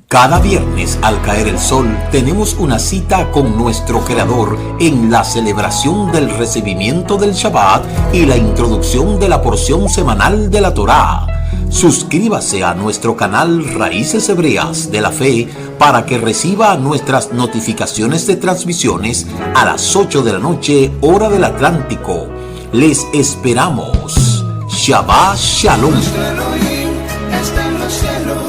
Cada viernes al caer el sol tenemos una cita con nuestro Creador en la celebración del recibimiento del Shabbat y la introducción de la porción semanal de la Torá. Suscríbase a nuestro canal Raíces Hebreas de la Fe para que reciba nuestras notificaciones de transmisiones a las 8 de la noche, hora del Atlántico. Les esperamos. Shabbat Shalom. Está en los cielos,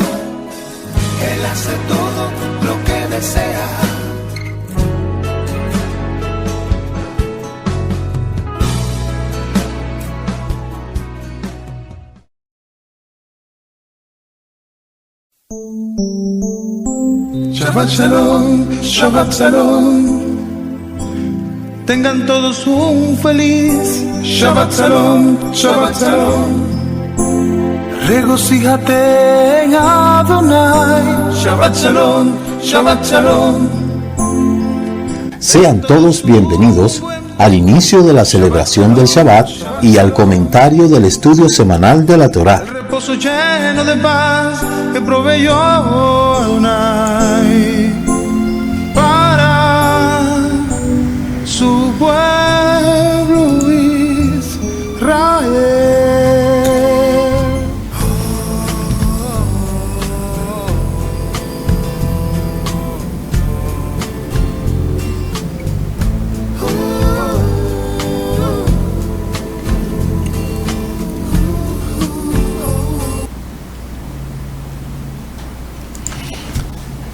Él hace todo lo que desea. Shabbat Shalom, Shabbat Shalom. Tengan todos un feliz Shabbat Shalom, Shabbat Shalom. Regocíjate en Adonai. Shabbat Shalom, Shabbat Shalom. Sean todos bienvenidos al inicio de la celebración del Shabbat y al comentario del estudio semanal de la Torá. El reposo lleno de paz que proveyó Adonai para su pueblo Israel.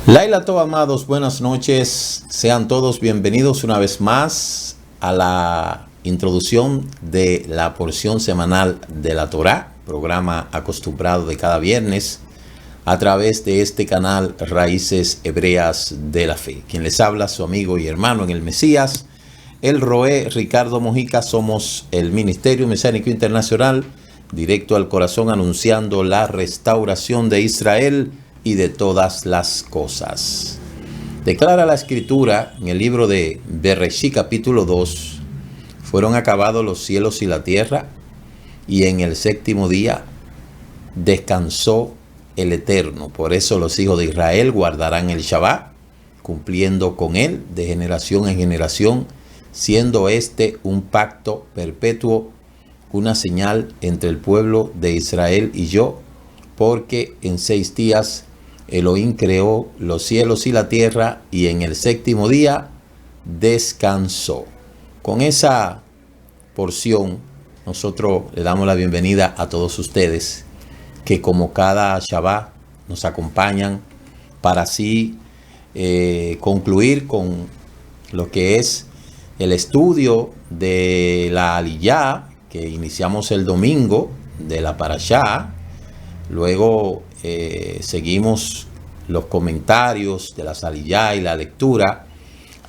Laila Tov, amados, buenas noches. Sean todos bienvenidos una vez más a la introducción de la porción semanal de la Torá, programa acostumbrado de cada viernes a través de este canal Raíces Hebreas de la Fe. Quien les habla, su amigo y hermano en el Mesías, el Roé Ricardo Mojica. Somos el Ministerio Mesiánico Internacional, directo al corazón, anunciando la restauración de Israel y de todas las cosas. Declara la Escritura en el libro de Bereshit capítulo 2: fueron acabados los cielos y la tierra, y en el séptimo día descansó el Eterno. Por eso los hijos de Israel guardarán el Shabbat, cumpliendo con él de generación en generación, siendo este un pacto perpetuo, una señal entre el pueblo de Israel y yo, porque en 6 días Elohim creó los cielos y la tierra, y en el séptimo día descansó. Con esa porción nosotros le damos la bienvenida a todos ustedes que, como cada Shabbat, nos acompañan para así concluir con lo que es el estudio de la Aliyá que iniciamos el domingo de la Parashá. Luego seguimos los comentarios de la Aliyá y la lectura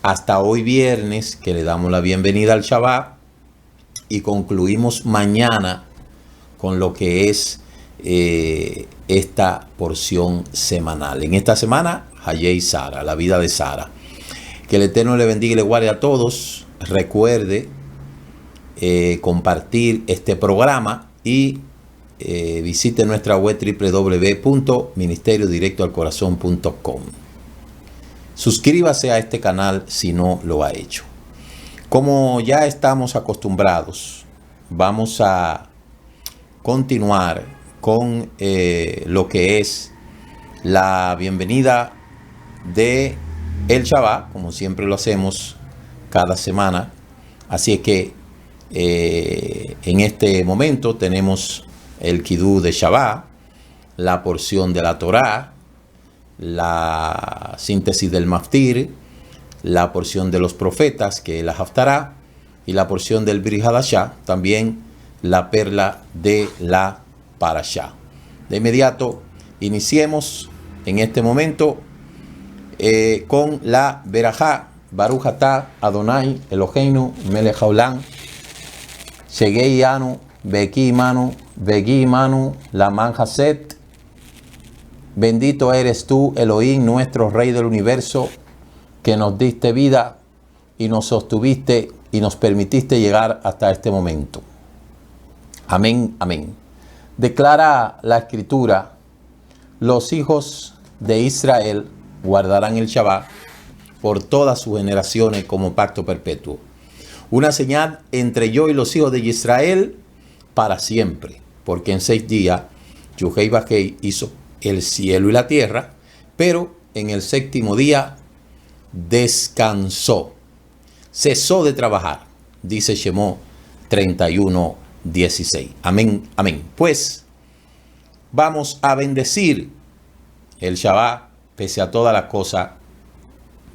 hasta hoy viernes, que le damos la bienvenida al Shabbat, y concluimos mañana con lo que es esta porción semanal. En esta semana, Hayei Sara, la vida de Sara. Que el Eterno le bendiga y le guarde a todos. Recuerde compartir este programa y visite nuestra web www.ministeriodirectoalcorazon.com. Suscríbase a este canal si no lo ha hecho. Como ya estamos acostumbrados, vamos a continuar con lo que es la bienvenida de el Shabbat, como siempre lo hacemos cada semana. Así es que en este momento tenemos el Kidú de Shabbat, la porción de la Torá, la síntesis del Maftir, la porción de los profetas, que es la Haftará, y la porción del Brit Hadashah, también la perla de la Parashá. De inmediato, iniciemos en este momento con la Berajá, Baruch Atah Adonai Eloheinu Melech Haolam, Shegei Anu, Beki Manu, Begi Manu, Laman Haset. Bendito eres tú, Elohim, nuestro Rey del universo, que nos diste vida y nos sostuviste y nos permitiste llegar hasta este momento. Amén, amén. Declara la Escritura: los hijos de Israel guardarán el Shabbat por todas sus generaciones como pacto perpetuo. Una señal entre yo y los hijos de Israel para siempre, porque en 6 días Yuhei Bajei hizo el cielo y la tierra, pero en el 7º día descansó, cesó de trabajar, dice Shemot 31:16. Amén, amén. Pues vamos a bendecir el Shabbat pese a todas las cosas.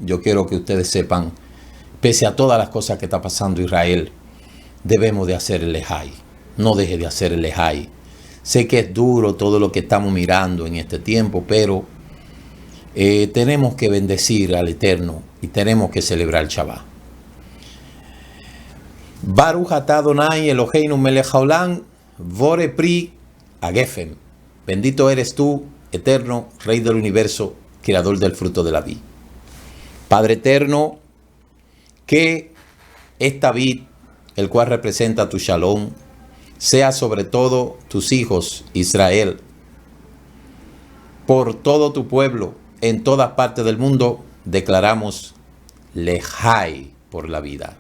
Yo quiero que ustedes sepan, pese a todas las cosas que está pasando Israel, debemos de hacer el Lejai. No deje de hacer el Lejai. Sé que es duro todo lo que estamos mirando en este tiempo, pero tenemos que bendecir al Eterno y tenemos que celebrar el Shabbat. Baruch atah Adonai Eloheinu melech haolam vore pri agefem. Bendito eres tú, Eterno, Rey del universo, Creador del fruto de la vid. Padre eterno, que esta vid, el cual representa tu shalom, sea sobre todo tus hijos, Israel, por todo tu pueblo, en todas partes del mundo, declaramos Lejai por la vida.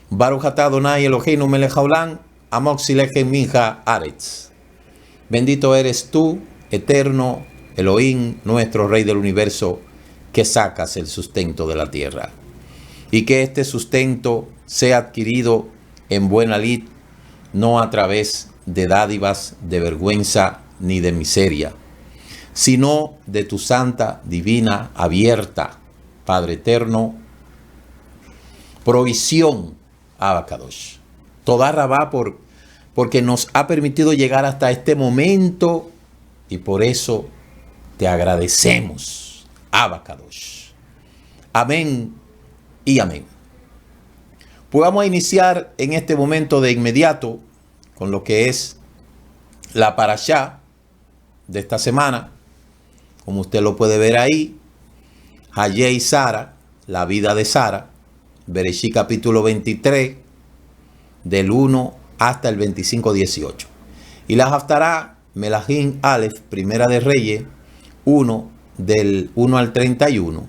Baruch atah Adonai Eloheinu melech haolam, amok silechem minja aretz. Bendito eres tú, Eterno, Elohim, nuestro Rey del universo, que sacas el sustento de la tierra. Y que este sustento sea adquirido en buena lid, no a través de dádivas, de vergüenza ni de miseria, sino de tu santa, divina, abierta, Padre eterno, provisión, Abacadosh. Toda Rabá porque nos ha permitido llegar hasta este momento y por eso te agradecemos, Abacadosh. Amén y amén. Pues vamos a iniciar en este momento de inmediato con lo que es la parashá de esta semana. Como usted lo puede ver ahí, Hayei Sara, la vida de Sara, Bereshit capítulo 23, del 1 hasta el 25-18. Y la Haftará, Melahim Aleph, Primera de Reyes, 1, del 1 al 31.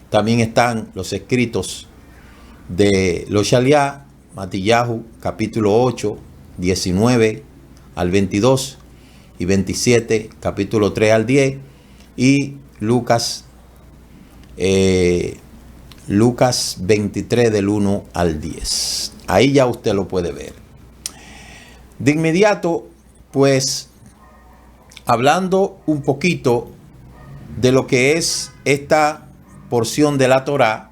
También están los escritos de los Shaliá, Matillahu, capítulo 8, 19 al 22 y 27, capítulo 3 al 10, y Lucas 23 del 1 al 10. Ahí ya usted lo puede ver. De inmediato, pues, hablando un poquito de lo que es esta porción de la Torá,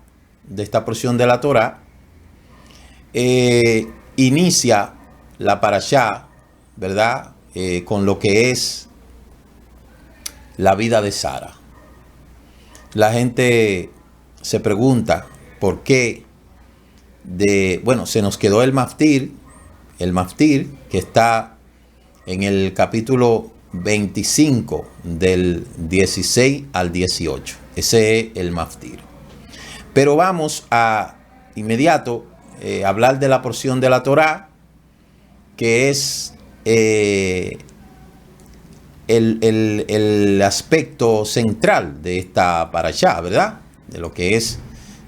inicia la parashá, ¿verdad? Con lo que es la vida de Sara. La gente se pregunta por qué se nos quedó el maftir que está en el capítulo 25 del 16 al 18. Ese es el maftir. Pero vamos a inmediato hablar de la porción de la Torá, que es el aspecto central de esta parashá, ¿verdad? De lo que es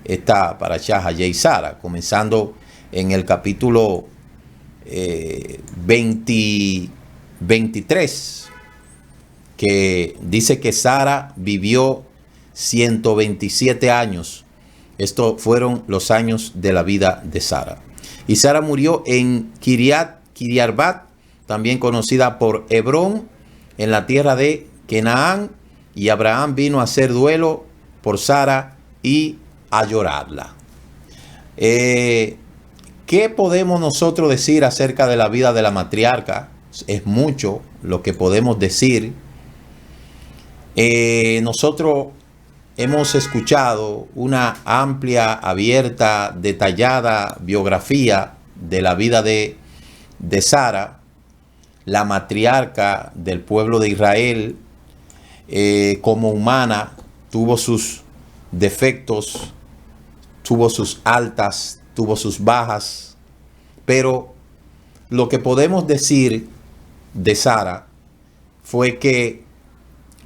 esta parashá Hayei Sara, comenzando en el capítulo 23, que dice que Sara vivió 127 años. Estos fueron los años de la vida de Sara. Y Sara murió en Kiriat-Arbat, también conocida por Hebrón, en la tierra de Canaán, y Abraham vino a hacer duelo por Sara y a llorarla. ¿Qué podemos nosotros decir acerca de la vida de la matriarca? Es mucho lo que podemos decir. Nosotros hemos escuchado una amplia, abierta, detallada biografía de la vida de Sara, la matriarca del pueblo de Israel. Como humana tuvo sus defectos, tuvo sus altas, tuvo sus bajas, pero lo que podemos decir de Sara fue que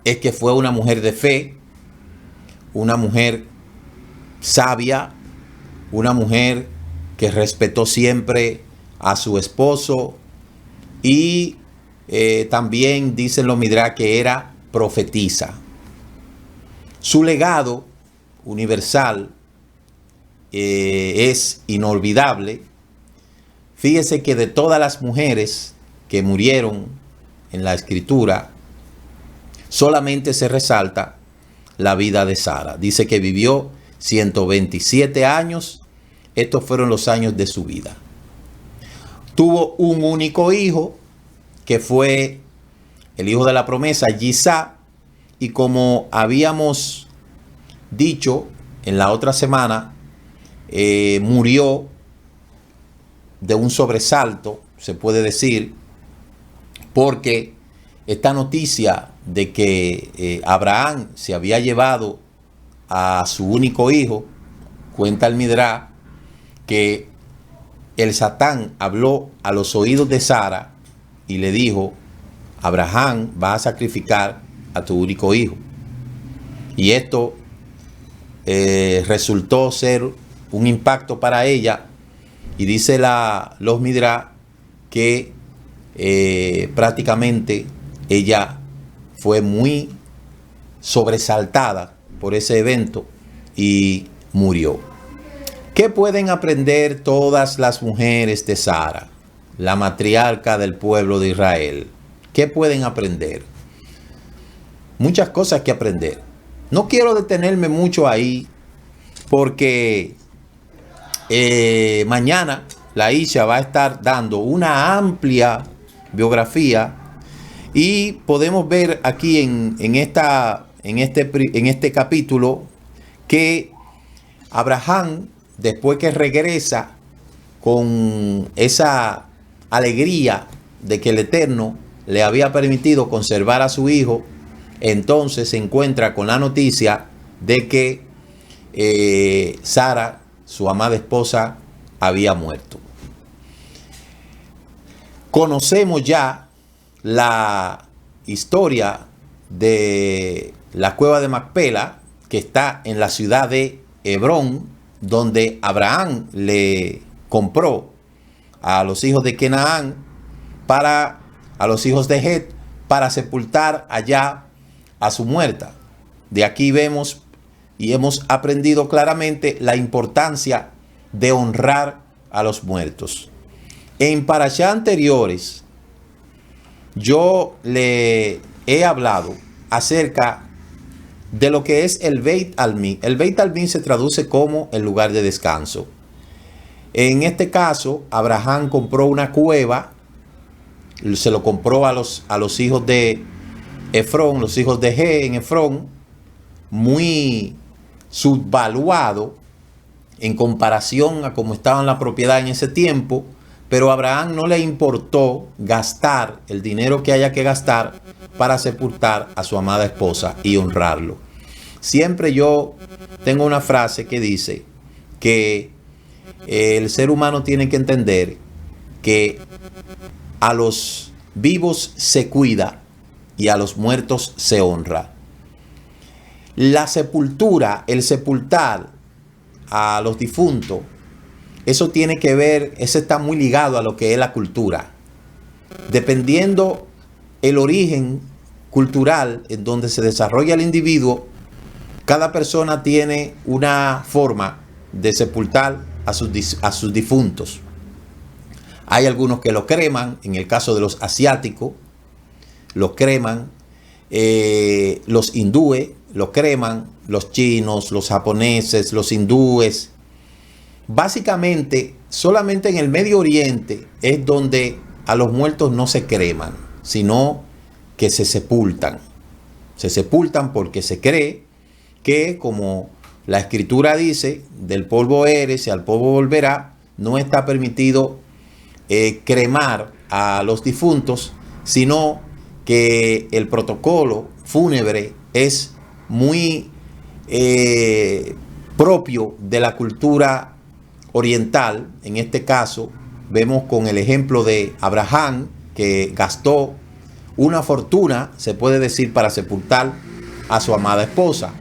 es que fue una mujer de fe, una mujer sabia, una mujer que respetó siempre a su esposo y también dicen los Midrash que era profetisa. Su legado universal es inolvidable. Fíjese que de todas las mujeres que murieron en la escritura, solamente se resalta la vida de Sara. Dice que vivió 127 años. Estos fueron los años de su vida. Tuvo un único hijo, que fue el hijo de la promesa, Yisá. Y como habíamos dicho en la otra semana, murió de un sobresalto, se puede decir, porque esta noticia de que Abraham se había llevado a su único hijo, cuenta el Midrash que el Satán habló a los oídos de Sara y le dijo: Abraham va a sacrificar a tu único hijo. Y esto resultó ser un impacto para ella, y dice los Midrash que prácticamente ella fue muy sobresaltada por ese evento y murió. ¿Qué pueden aprender todas las mujeres de Sara, la matriarca del pueblo de Israel? ¿Qué pueden aprender? Muchas cosas que aprender. No quiero detenerme mucho ahí porque mañana la Isha va a estar dando una amplia biografía y podemos ver aquí en este capítulo que Abraham, después que regresa con esa alegría de que el Eterno le había permitido conservar a su hijo, entonces se encuentra con la noticia de que Sara, su amada esposa, había muerto. Conocemos ya la historia de la cueva de Macpela, que está en la ciudad de Hebrón, donde Abraham le compró a los hijos de Canaán a los hijos de Het para sepultar allá a su muerta. De aquí vemos y hemos aprendido claramente la importancia de honrar a los muertos. En parashá anteriores yo le he hablado acerca de lo que es el Beit Almin. El Beit Almin se traduce como el lugar de descanso. En este caso, Abraham compró una cueva, se lo compró a los hijos de Efrón, los hijos de He en Efrón, muy subvaluado en comparación a cómo estaba la propiedad en ese tiempo, pero a Abraham no le importó gastar el dinero que haya que gastar para sepultar a su amada esposa y honrarlo. Siempre yo tengo una frase que dice que el ser humano tiene que entender que a los vivos se cuida y a los muertos se honra. La sepultura, el sepultar a los difuntos, eso tiene que ver, eso está muy ligado a lo que es la cultura. Dependiendo el origen cultural en donde se desarrolla el individuo, cada persona tiene una forma de sepultar a sus difuntos. Hay algunos que lo creman, en el caso de los asiáticos, los creman, los hindúes lo creman, los chinos, los japoneses, los hindúes. Básicamente, solamente en el Medio Oriente es donde a los muertos no se creman, sino que se sepultan. Se sepultan porque se cree que, como la Escritura dice, del polvo eres y al polvo volverá, no está permitido cremar a los difuntos, sino que el protocolo fúnebre es muy propio de la cultura oriental. En este caso vemos con el ejemplo de Abraham, que gastó una fortuna, se puede decir, para sepultar a su amada esposa.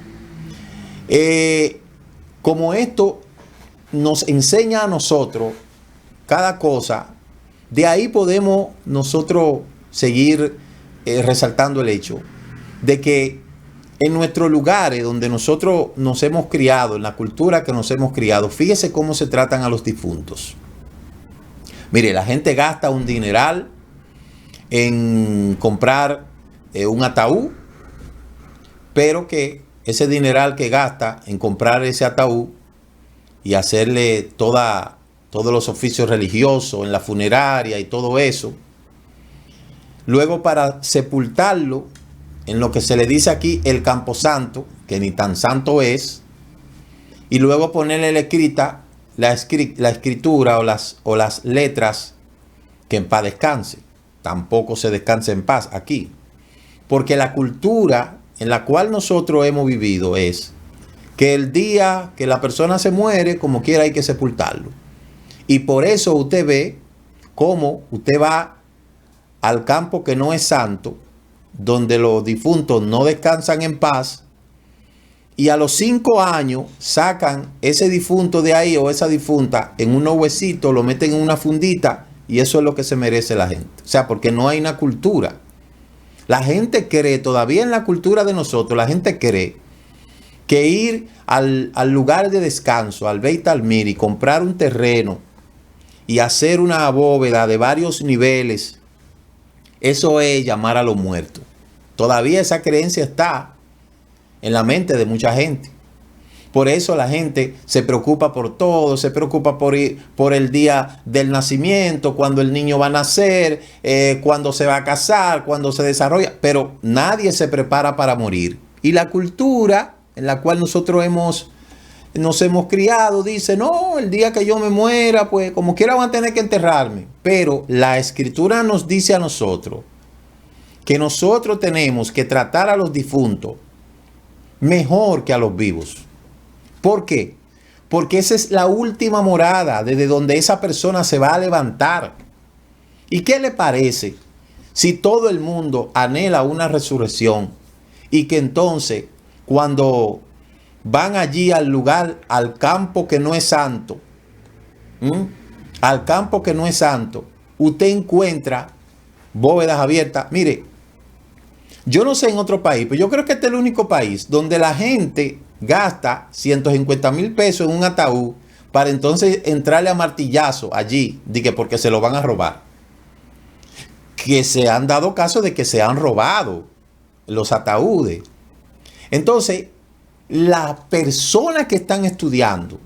Como esto nos enseña a nosotros cada cosa, de ahí podemos nosotros seguir resaltando el hecho de que en nuestros lugares donde nosotros nos hemos criado, en la cultura que nos hemos criado, fíjese cómo se tratan a los difuntos. Mire, la gente gasta un dineral en comprar un ataúd, pero que ese dineral que gasta en comprar ese ataúd y hacerle todos los oficios religiosos en la funeraria y todo eso, luego para sepultarlo en lo que se le dice aquí el camposanto, que ni tan santo es, y luego ponerle la escritura o las letras que en paz descanse. Tampoco se descansa en paz aquí, porque la cultura en la cual nosotros hemos vivido es que el día que la persona se muere, como quiera hay que sepultarlo. Y por eso usted ve cómo usted va al campo que no es santo, donde los difuntos no descansan en paz, y a los 5 años sacan ese difunto de ahí o esa difunta en unos huesitos, lo meten en una fundita, y eso es lo que se merece la gente. O sea, porque no hay una cultura. La gente cree, todavía en la cultura de nosotros, la gente cree que ir al lugar de descanso, al Beit Almir, y comprar un terreno y hacer una bóveda de varios niveles, eso es llamar a los muertos. Todavía esa creencia está en la mente de mucha gente. Por eso la gente se preocupa por todo, se preocupa por el día del nacimiento, cuando el niño va a nacer, cuando se va a casar, cuando se desarrolla, pero nadie se prepara para morir. Y la cultura en la cual nosotros nos hemos criado dice, no, el día que yo me muera, pues como quiera van a tener que enterrarme. Pero la escritura nos dice a nosotros que nosotros tenemos que tratar a los difuntos mejor que a los vivos. ¿Por qué? Porque esa es la última morada desde donde esa persona se va a levantar. ¿Y qué le parece si todo el mundo anhela una resurrección y que entonces cuando van allí al lugar, al campo que no es santo, al campo que no es santo, usted encuentra bóvedas abiertas? Mire, yo no sé en otro país, pero yo creo que este es el único país donde la gente gasta 150,000 pesos en un ataúd para entonces entrarle a martillazo allí, porque se lo van a robar. Que se han dado casos de que se han robado los ataúdes. Entonces, las personas que están estudiando,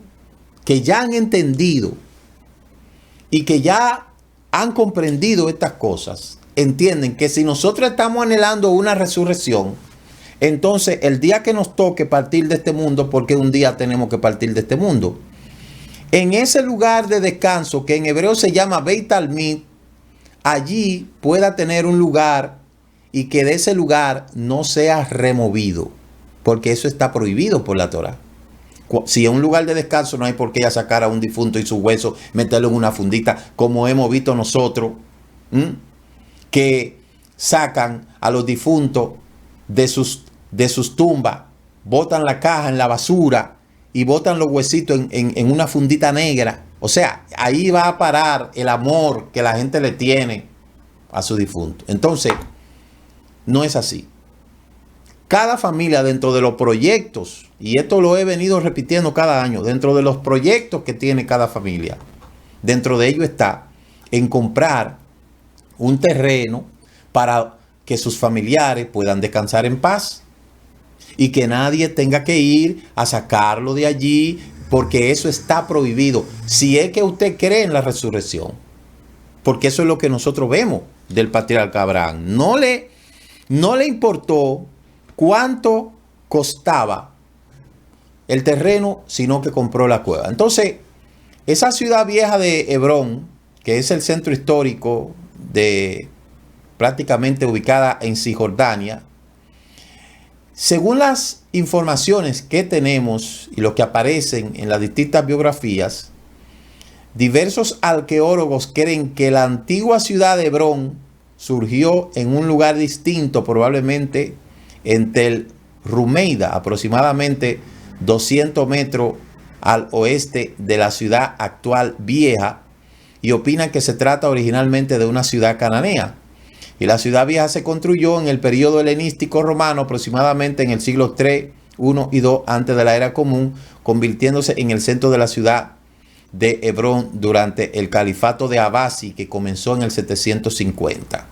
que ya han entendido y que ya han comprendido estas cosas, entienden que si nosotros estamos anhelando una resurrección, entonces el día que nos toque partir de este mundo, porque un día tenemos que partir de este mundo, en ese lugar de descanso que en hebreo se llama Beit Almid, allí pueda tener un lugar y que de ese lugar no sea removido, porque eso está prohibido por la Torá. Si en un lugar de descanso no hay por qué sacar a un difunto y su hueso, meterlo en una fundita, como hemos visto nosotros, que sacan a los difuntos de sus tumbas, botan la caja en la basura y botan los huesitos en una fundita negra. O sea, ahí va a parar el amor que la gente le tiene a su difunto. Entonces, no es así. Cada familia, dentro de los proyectos, y esto lo he venido repitiendo cada año, dentro de los proyectos que tiene cada familia, dentro de ello está en comprar un terreno para que sus familiares puedan descansar en paz y que nadie tenga que ir a sacarlo de allí, porque eso está prohibido. Si es que usted cree en la resurrección, porque eso es lo que nosotros vemos del patriarca Abraham. No le importó cuánto costaba el terreno, sino que compró la cueva. Entonces, esa ciudad vieja de Hebrón, que es el centro histórico prácticamente ubicada en Cisjordania, según las informaciones que tenemos y lo que aparecen en las distintas biografías, diversos arqueólogos creen que la antigua ciudad de Hebrón surgió en un lugar distinto, probablemente en Tel Rumeida, aproximadamente 200 metros al oeste de la ciudad actual vieja, y opinan que se trata originalmente de una ciudad cananea. Y la ciudad vieja se construyó en el periodo helenístico romano, aproximadamente en el siglo III, I y II antes de la era común, convirtiéndose en el centro de la ciudad de Hebrón durante el califato de Abasi, que comenzó en el 750.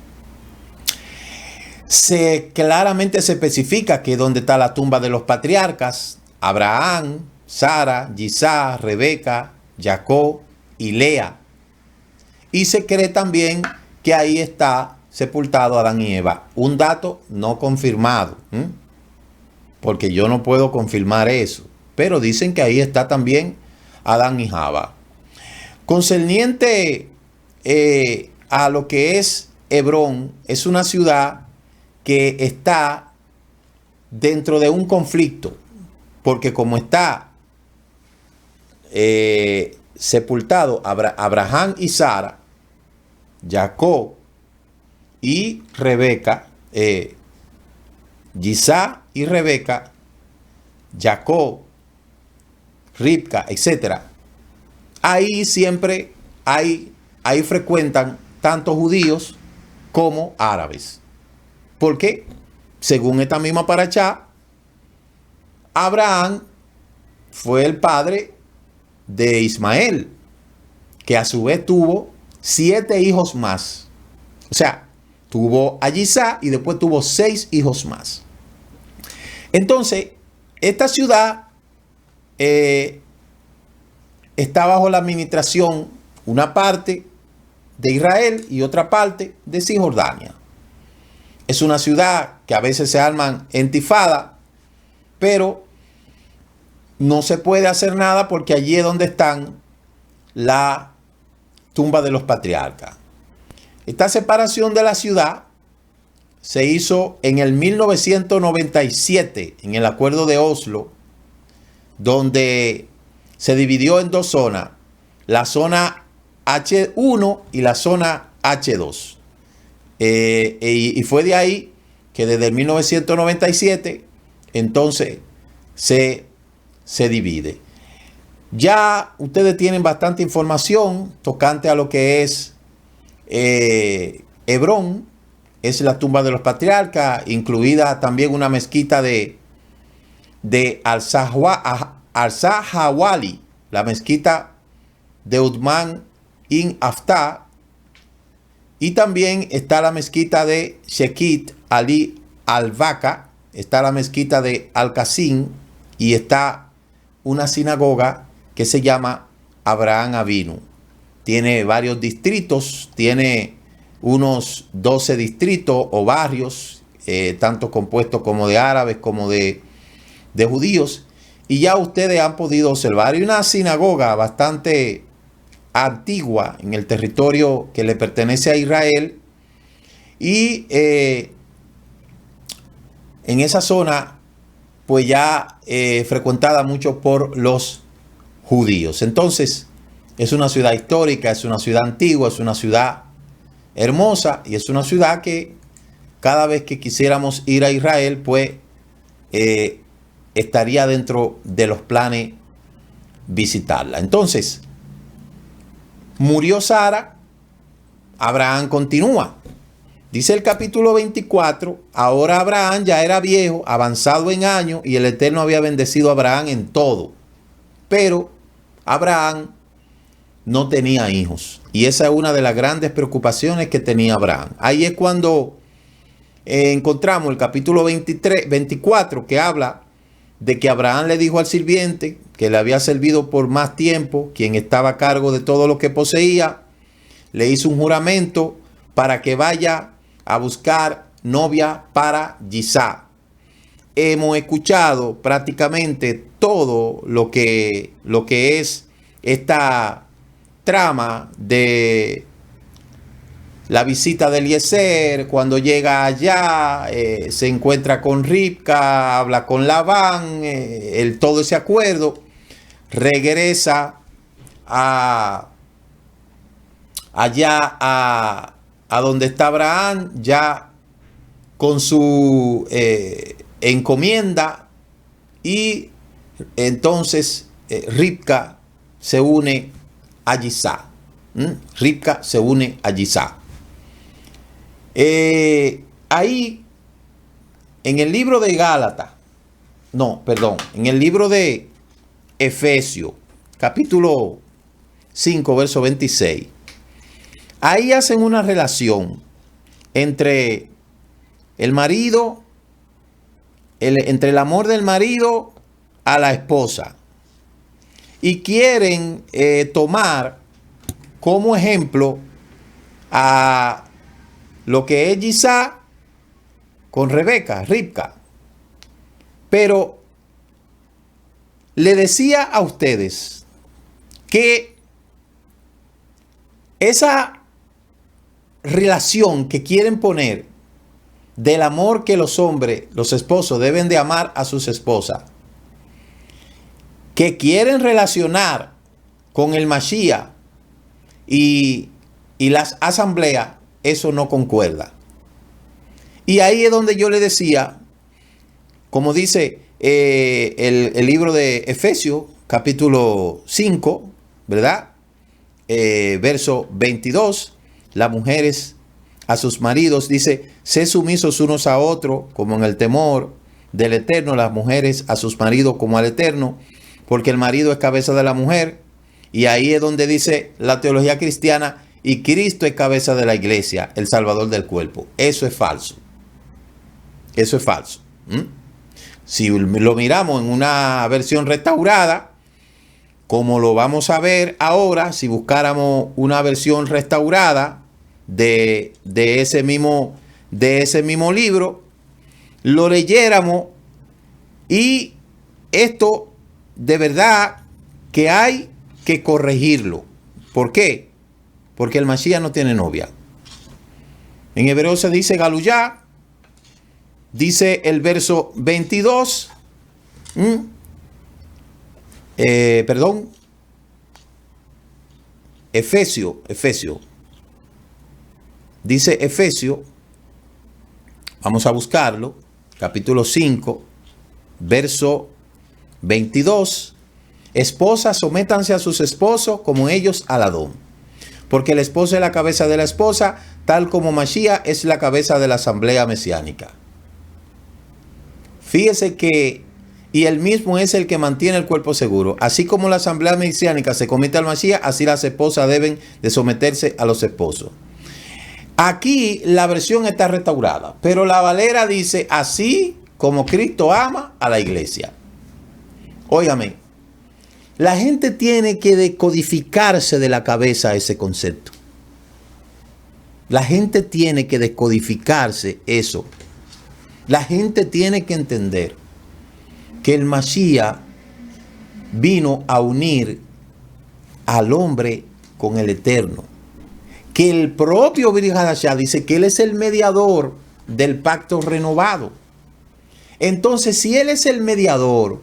Claramente se especifica que donde está la tumba de los patriarcas, Abraham, Sara, Isaac, Rebeca, Jacob y Lea. Y se cree también que ahí está sepultado Adán y Eva. Un dato no confirmado, porque yo no puedo confirmar eso. Pero dicen que ahí está también Adán y Java. Concerniente a lo que es Hebrón, es una ciudad que está dentro de un conflicto, porque como está sepultado Abraham y Sara, Jacob y Rebeca, Isaac y Rebeca, Jacob, Ribca, etc. Ahí siempre ahí frecuentan tanto judíos como árabes. Porque, según esta misma parashá, Abraham fue el padre de Ismael, que a su vez tuvo 7 hijos más. O sea, tuvo a Isaac y después tuvo 6 hijos más. Entonces, esta ciudad está bajo la administración, una parte de Israel y otra parte de Cisjordania. Es una ciudad que a veces se arman intifadas, pero no se puede hacer nada porque allí es donde están la tumba de los patriarcas. Esta separación de la ciudad se hizo en el 1997, en el Acuerdo de Oslo, donde se dividió en 2 zonas, la zona H1 y la zona H2. Y fue de ahí que desde el 1997 entonces se divide. Ya ustedes tienen bastante información tocante a lo que es Hebrón, es la tumba de los patriarcas, incluida también una mezquita de Al-Zahawali, la mezquita de Uthman ibn Affan, y también está la mezquita de Sheikh Ali al-Baka, está la mezquita de Al-Qasim y está una sinagoga que se llama Abraham Avinu. Tiene varios distritos, tiene unos 12 distritos o barrios, tanto compuestos como de árabes como de judíos. Y ya ustedes han podido observar, hay una sinagoga bastante antigua en el territorio que le pertenece a Israel, y en esa zona pues ya frecuentada mucho por los judíos. Entonces es una ciudad histórica, es una ciudad antigua, es una ciudad hermosa y es una ciudad que cada vez que quisiéramos ir a Israel pues estaría dentro de los planes visitarla. Entonces murió Sara, Abraham continúa. Dice el capítulo 24, ahora Abraham ya era viejo, avanzado en años, y el Eterno había bendecido a Abraham en todo. Pero Abraham no tenía hijos. Y esa es una de las grandes preocupaciones que tenía Abraham. Ahí es cuando encontramos el capítulo 24, que habla de que Abraham le dijo al sirviente que le había servido por más tiempo, quien estaba a cargo de todo lo que poseía, le hizo un juramento para que vaya a buscar novia para Isaac. Hemos escuchado prácticamente todo lo que es esta trama de la visita de Eliezer. Cuando llega allá, se encuentra con Ribca, habla con Labán, todo ese acuerdo, regresa allá a donde está Abraham ya con su encomienda, y entonces Ribca se une a Yisá. Ribca se une a Yisá. Ahí, en el libro de Gálatas, en el libro de Efesios, capítulo 5, verso 26, ahí hacen una relación entre el marido, entre el amor del marido a la esposa, y quieren tomar como ejemplo a lo que es Yisá con Ribca. Pero le decía a ustedes que esa relación que quieren poner del amor que los hombres, los esposos, deben de amar a sus esposas, que quieren relacionar con el Mashiach y las asambleas, eso no concuerda. Y ahí es donde yo le decía, como dice el libro de Efesios, capítulo 5, ¿verdad? Verso 22, las mujeres a sus maridos, dice, sé sumisos unos a otros, como en el temor del Eterno, las mujeres a sus maridos como al Eterno, porque el marido es cabeza de la mujer. Y ahí es donde dice la teología cristiana, y Cristo es cabeza de la iglesia, el salvador del cuerpo. Eso es falso. Eso es falso. Si lo miramos en una versión restaurada, como lo vamos a ver ahora, si buscáramos una versión restaurada de ese mismo libro, lo leyéramos, y esto de verdad que hay que corregirlo. ¿Por qué? Porque el Mashiach no tiene novia. En hebreo se dice Galuyá, dice el verso 22, Efesio, dice Efesio, vamos a buscarlo, capítulo 5, verso 22, esposas, sométanse a sus esposos como ellos al Adón, porque el esposo es la cabeza de la esposa, tal como Mashiach es la cabeza de la asamblea mesiánica. Fíjese que, y él mismo es el que mantiene el cuerpo seguro. Así como la asamblea mesiánica se somete al Mashiach, así las esposas deben de someterse a los esposos. Aquí la versión está restaurada, pero la Valera dice, así como Cristo ama a la iglesia. Óigame, la gente tiene que decodificarse de la cabeza ese concepto. La gente tiene que decodificarse eso. La gente tiene que entender que el Mashiach vino a unir al hombre con el Eterno. Que el propio Brit Hadashah dice que Él es el mediador del pacto renovado. Entonces, si Él es el mediador,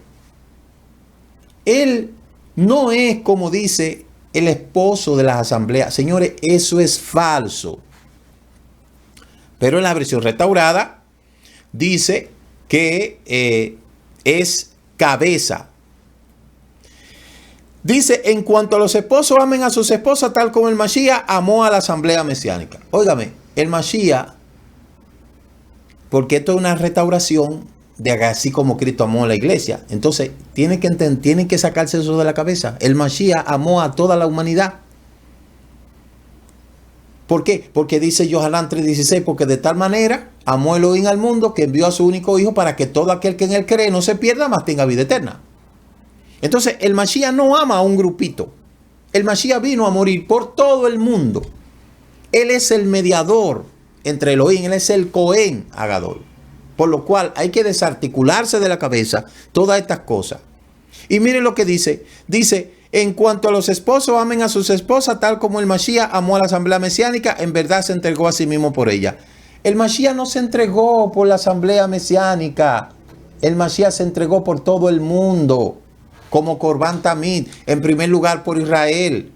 Él no es, como dice, el esposo de las asambleas. Señores, eso es falso. Pero en la versión restaurada dice que es cabeza. Dice, en cuanto a los esposos, amen a sus esposas tal como el Mashiach amó a la asamblea mesiánica. Óigame, el Mashiach, porque esto es una restauración de así como Cristo amó a la iglesia. Entonces, tienen que sacarse eso de la cabeza. El Mashiach amó a toda la humanidad. ¿Por qué? Porque dice Yohanan 3:16, porque de tal manera amó Elohim al mundo que envió a su único hijo para que todo aquel que en él cree no se pierda, mas tenga vida eterna. Entonces, el Mashiach no ama a un grupito. El Mashiach vino a morir por todo el mundo. Él es el mediador entre Elohim, Él es el Cohen Agadol. Por lo cual hay que desarticularse de la cabeza todas estas cosas. Y miren lo que dice. Dice, en cuanto a los esposos, amen a sus esposas, tal como el Mashiach amó a la asamblea mesiánica, en verdad se entregó a sí mismo por ella. El Mashiach no se entregó por la asamblea mesiánica. El Mashiach se entregó por todo el mundo, como Corbán Tamid, en primer lugar por Israel.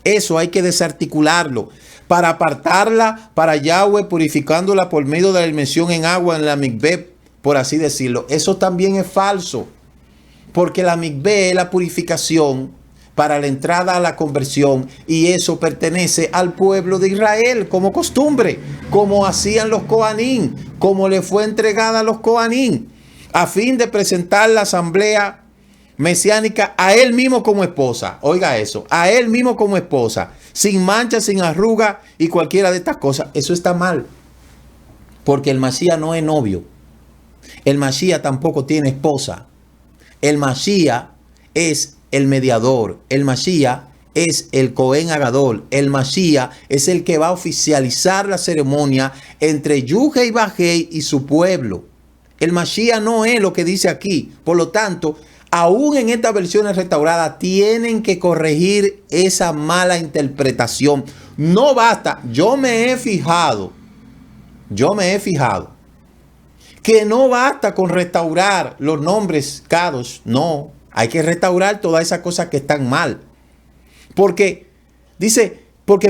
Eso hay que desarticularlo. Para apartarla para Yahweh, purificándola por medio de la inmersión en agua en la mikveh, por así decirlo. Eso también es falso. Porque la mikveh es la purificación para la entrada a la conversión, y eso pertenece al pueblo de Israel como costumbre, como hacían los Coanín, como le fue entregada a los Coanín, a fin de presentar la asamblea mesiánica a él mismo como esposa. Oiga eso, a él mismo como esposa, sin mancha, sin arruga y cualquiera de estas cosas. Eso está mal, porque el Mashiach no es novio, el Mashiach tampoco tiene esposa. El Mashiach es el mediador, el Mashiach es el Cohen Agadol, el Mashiach es el que va a oficializar la ceremonia entre Yuhei Bajei y su pueblo. El Mashiach no es lo que dice aquí. Por lo tanto, aún en estas versiones restauradas tienen que corregir esa mala interpretación. No basta. Yo me he fijado que no basta con restaurar los nombres Kadosh. No, hay que restaurar todas esas cosas que están mal. Porque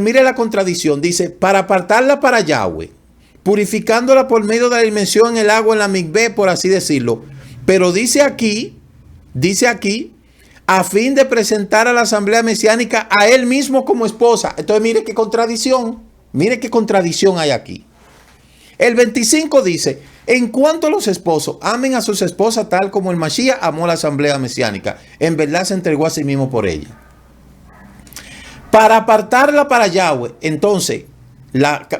mire la contradicción. Dice, para apartarla para Yahweh, purificándola por medio de la inmersión en el agua en la mikveh, por así decirlo. Pero dice aquí, a fin de presentar a la asamblea mesiánica a él mismo como esposa. Entonces mire qué contradicción hay aquí. El 25 dice, en cuanto a los esposos, amen a sus esposas tal como el Mashiach amó la asamblea mesiánica. En verdad se entregó a sí mismo por ella. Para apartarla para Yahweh, entonces,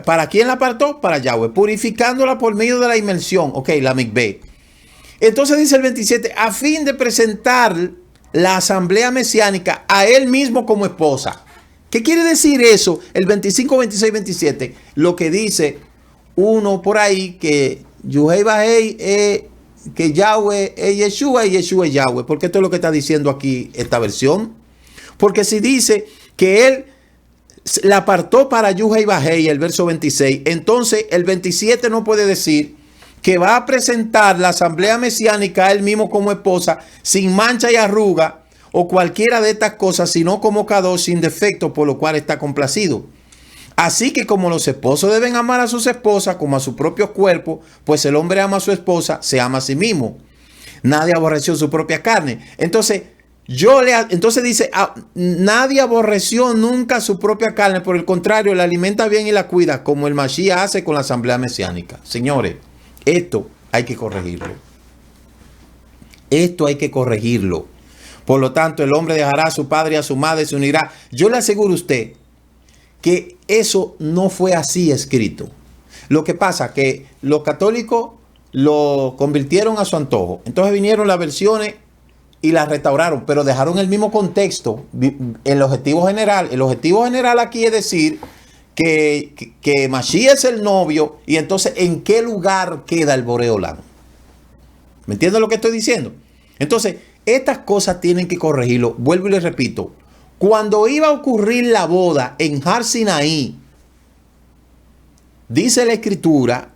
¿para quién la apartó? Para Yahweh, purificándola por medio de la inmersión, la mikveh. Entonces dice el 27, a fin de presentar la asamblea mesiánica a él mismo como esposa. ¿Qué quiere decir eso? El 25, 26, 27, lo que dice uno por ahí, que Yuhei Bajei que Yahweh es Yeshua y Yeshua es Yahweh. ¿Por qué esto es lo que está diciendo aquí esta versión? Porque si dice que él la apartó para Yuhei Bajei, el verso 26, entonces el 27 no puede decir que va a presentar la asamblea mesiánica a él mismo como esposa, sin mancha y arruga o cualquiera de estas cosas, sino como Kadosh, sin defecto, por lo cual está complacido. Así que como los esposos deben amar a sus esposas como a su propio cuerpo, pues el hombre ama a su esposa, se ama a sí mismo. Nadie aborreció su propia carne. Entonces dice, nadie aborreció nunca su propia carne, por el contrario, la alimenta bien y la cuida, como el Mashiach hace con la asamblea mesiánica. Señores, esto hay que corregirlo. Esto hay que corregirlo. Por lo tanto, el hombre dejará a su padre y a su madre, se unirá. Yo le aseguro a usted que eso no fue así escrito. Lo que pasa que los católicos lo convirtieron a su antojo. Entonces vinieron las versiones y las restauraron, pero dejaron el mismo contexto. El objetivo general aquí es decir que Mashiach es el novio, y entonces ¿en qué lugar queda el Boreolán? ¿Me entienden lo que estoy diciendo? Entonces, estas cosas tienen que corregirlo. Vuelvo y les repito. Cuando iba a ocurrir la boda en Har Sinaí, dice la escritura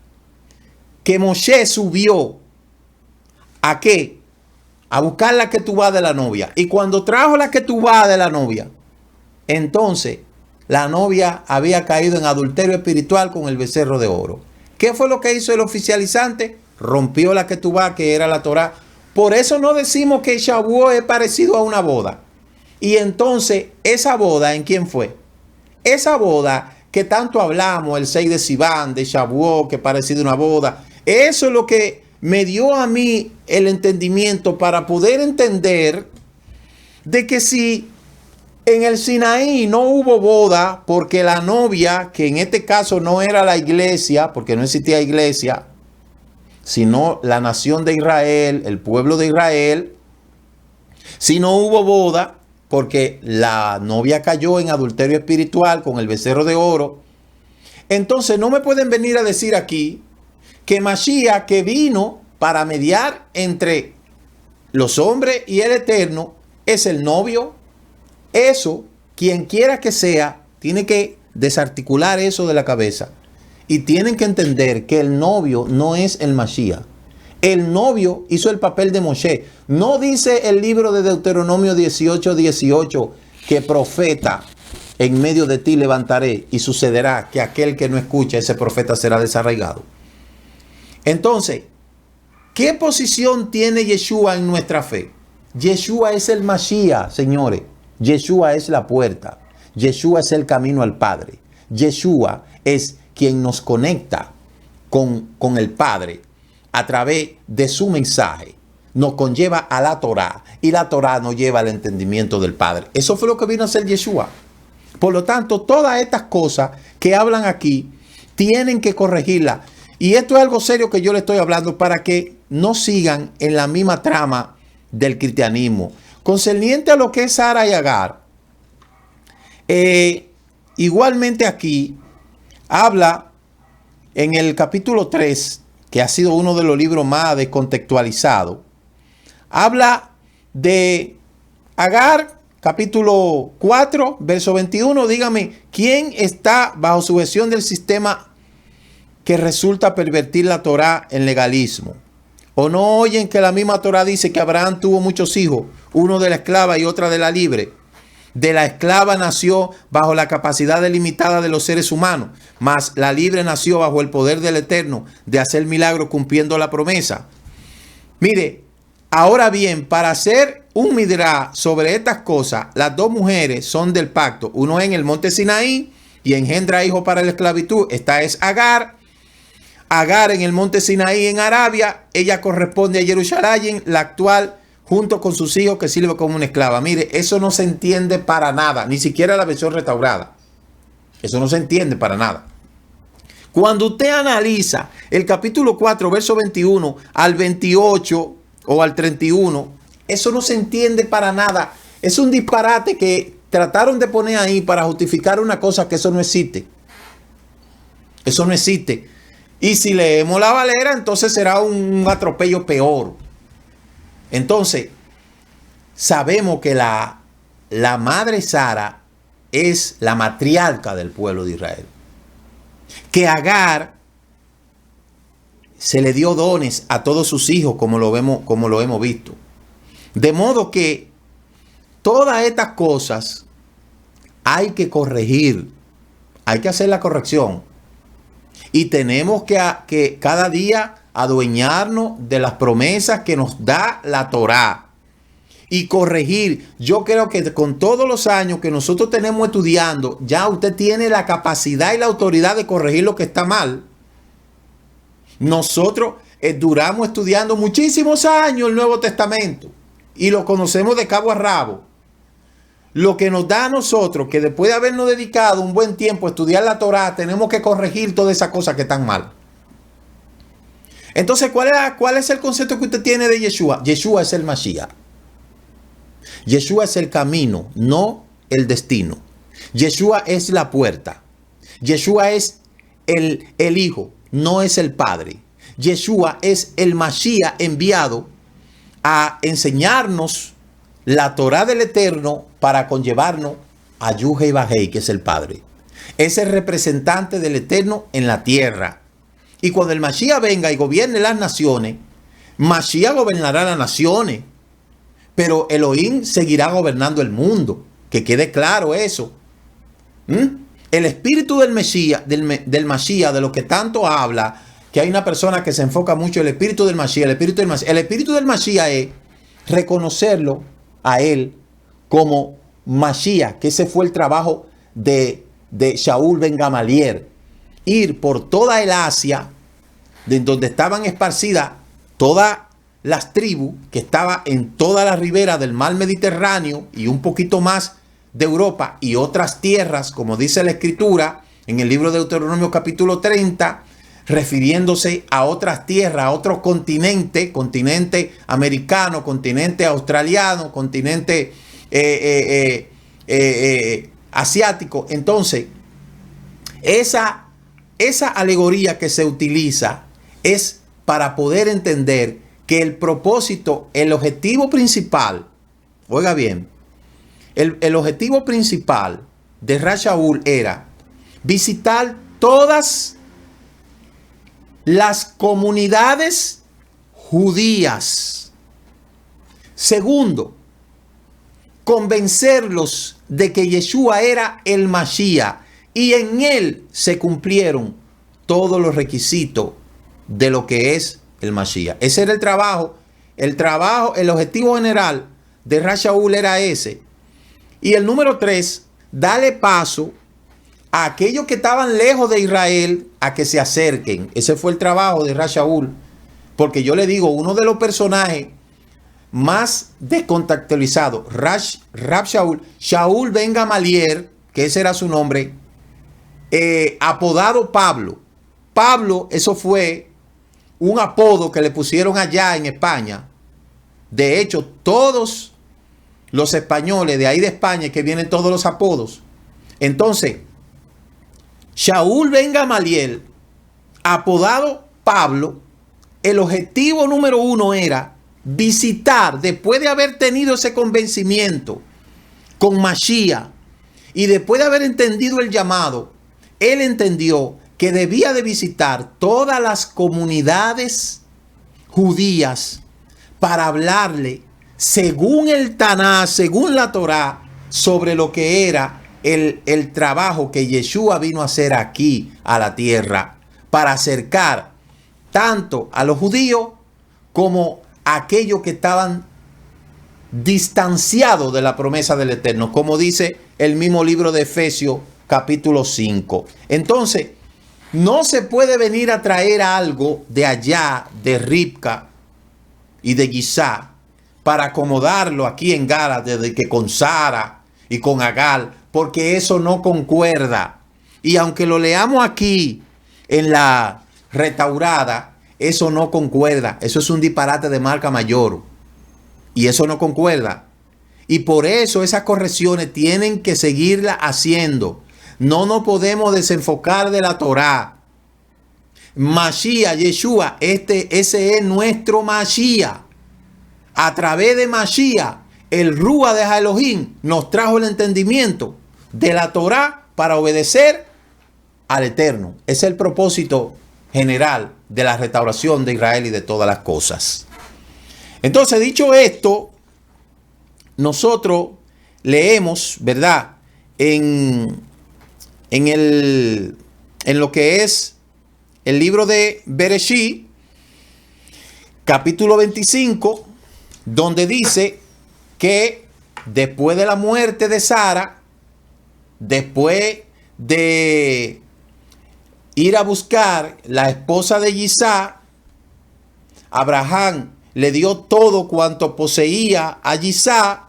que Moshe subió ¿a qué? A buscar la ketubá de la novia. Y cuando trajo la ketubá de la novia, entonces la novia había caído en adulterio espiritual con el becerro de oro. ¿Qué fue lo que hizo el oficializante? Rompió la ketubá, que era la Torá. Por eso no decimos que Shavuot es parecido a una boda. Y entonces, esa boda, ¿en quién fue? Esa boda que tanto hablamos, el 6 de Sivan, de Shavuot, que parecido a una boda. Eso es lo que me dio a mí el entendimiento para poder entender de que si en el Sinaí no hubo boda, porque la novia, que en este caso no era la iglesia, porque no existía iglesia, sino la nación de Israel, el pueblo de Israel, si no hubo boda, porque la novia cayó en adulterio espiritual con el becerro de oro, entonces no me pueden venir a decir aquí que Mashiach, que vino para mediar entre los hombres y el Eterno, es el novio. Eso, quien quiera que sea, tiene que desarticular eso de la cabeza. Y tienen que entender que el novio no es el Mashiach. El novio hizo el papel de Moshe. No dice el libro de Deuteronomio 18:18 que profeta en medio de ti levantaré, y sucederá que aquel que no escucha, ese profeta será desarraigado. Entonces, ¿qué posición tiene Yeshua en nuestra fe? Yeshua es el Mashiach, señores. Yeshua es la puerta. Yeshua es el camino al Padre. Yeshua es quien nos conecta con el Padre a través de su mensaje. Nos conlleva a la Torá, y la Torá nos lleva al entendimiento del Padre. Eso fue lo que vino a hacer Yeshua. Por lo tanto, todas estas cosas que hablan aquí tienen que corregirlas. Y esto es algo serio que yo le estoy hablando para que no sigan en la misma trama del cristianismo. Concerniente a lo que es Sara y Agar, igualmente aquí habla en el capítulo 3, que ha sido uno de los libros más descontextualizados, habla de Agar, capítulo 4, verso 21. Dígame, ¿quién está bajo sujeción del sistema que resulta pervertir la Torá en legalismo? ¿O no oyen que la misma Torá dice que Abraham tuvo muchos hijos, uno de la esclava y otra de la libre? De la esclava nació bajo la capacidad delimitada de los seres humanos, mas la libre nació bajo el poder del Eterno de hacer milagros cumpliendo la promesa. Mire, ahora bien, para hacer un midrash sobre estas cosas, las dos mujeres son del pacto. Uno en el monte Sinaí y engendra hijos para la esclavitud. Esta es Agar. Agar en el monte Sinaí en Arabia, ella corresponde a Jerusalén, la actual, junto con sus hijos que sirve como una esclava. Mire, eso no se entiende para nada, ni siquiera la versión restaurada. Eso no se entiende para nada. Cuando usted analiza el capítulo 4, verso 21 al 28 o al 31, eso no se entiende para nada. Es un disparate que trataron de poner ahí para justificar una cosa que eso no existe. Eso no existe. Y si leemos la Valera, entonces será un atropello peor. Entonces, sabemos que la madre Sara es la matriarca del pueblo de Israel. Que Agar se le dio dones a todos sus hijos, como lo hemos visto. De modo que todas estas cosas hay que corregir. Hay que hacer la corrección. Y tenemos que cada día adueñarnos de las promesas que nos da la Torá y corregir. Yo creo que con todos los años que nosotros tenemos estudiando, ya usted tiene la capacidad y la autoridad de corregir lo que está mal. Nosotros duramos estudiando muchísimos años el Nuevo Testamento y lo conocemos de cabo a rabo. Lo que nos da a nosotros, que después de habernos dedicado un buen tiempo a estudiar la Torá, tenemos que corregir todas esas cosas que están mal. Entonces, ¿cuál es el concepto que usted tiene de Yeshua? Yeshua es el Mashiach. Yeshua es el camino, no el destino. Yeshua es la puerta. Yeshua es el Hijo, no es el Padre. Yeshua es el Mashiach enviado a enseñarnos la Torá del Eterno para conllevarnos a Yuhei Bajei, que es el Padre. Es el representante del Eterno en la tierra. Y cuando el Mashiach venga y gobierne las naciones, Mashiach gobernará las naciones, pero Elohim seguirá gobernando el mundo. Que quede claro eso. El espíritu del Mesías, del Mashiach, de lo que tanto habla, que hay una persona que se enfoca mucho en el espíritu del Mashiach, el espíritu del Mashiach es reconocerlo a él como Mashiach, que ese fue el trabajo de Shaul ben Gamaliel, ir por toda el Asia, de donde estaban esparcidas todas las tribus que estaban en toda la ribera del mar Mediterráneo y un poquito más de Europa y otras tierras, como dice la Escritura en el libro de Deuteronomio capítulo 30, refiriéndose a otras tierras, a otros continentes, continente americano, continente australiano, continente asiático. Entonces, esa alegoría que se utiliza es para poder entender que el propósito, el objetivo principal, oiga bien, el objetivo principal de Shaul era visitar todas las comunidades judías. Segundo, convencerlos de que Yeshua era el Mashiach y en él se cumplieron todos los requisitos de lo que es el Mashiach. Ese era el trabajo, el objetivo general de Rav Shaul era ese. Y el número 3, darle paso a aquellos que estaban lejos de Israel a que se acerquen. Ese fue el trabajo de Rav Shaul. Porque yo le digo, uno de los personajes más descontextualizados, Rav Shaul, Shaul ben Gamaliel, que ese era su nombre, apodado Pablo. Pablo, eso fue un apodo que le pusieron allá en España. De hecho, todos los españoles de ahí de España, que vienen todos los apodos. Entonces, Shaul ben Gamaliel, apodado Pablo, el objetivo número 1 era visitar, después de haber tenido ese convencimiento con Mashiach y después de haber entendido el llamado, él entendió que debía de visitar todas las comunidades judías para hablarle según el Taná, según la Torá, sobre lo que era el trabajo que Yeshua vino a hacer aquí a la tierra para acercar tanto a los judíos como a aquellos que estaban distanciados de la promesa del Eterno, como dice el mismo libro de Efesios capítulo 5. Entonces, no se puede venir a traer algo de allá, de Ribca y de Gisá, para acomodarlo aquí en Gala, desde que con Sara y con Agal, porque eso no concuerda. Y aunque lo leamos aquí en la restaurada, eso no concuerda. Eso es un disparate de marca mayor. Y eso no concuerda. Y por eso esas correcciones tienen que seguirla haciendo. No nos podemos desenfocar de la Torá. Mashiach, Yeshua, ese es nuestro Mashiach. A través de Mashiach, el Rúa de Elohim nos trajo el entendimiento de la Torá para obedecer al Eterno. Ese es el propósito general de la restauración de Israel y de todas las cosas. Entonces, dicho esto, nosotros leemos, ¿verdad? En lo que es el libro de Bereshit, capítulo 25, donde dice que después de la muerte de Sara, después de ir a buscar la esposa de Gisá, Abraham le dio todo cuanto poseía a Gisá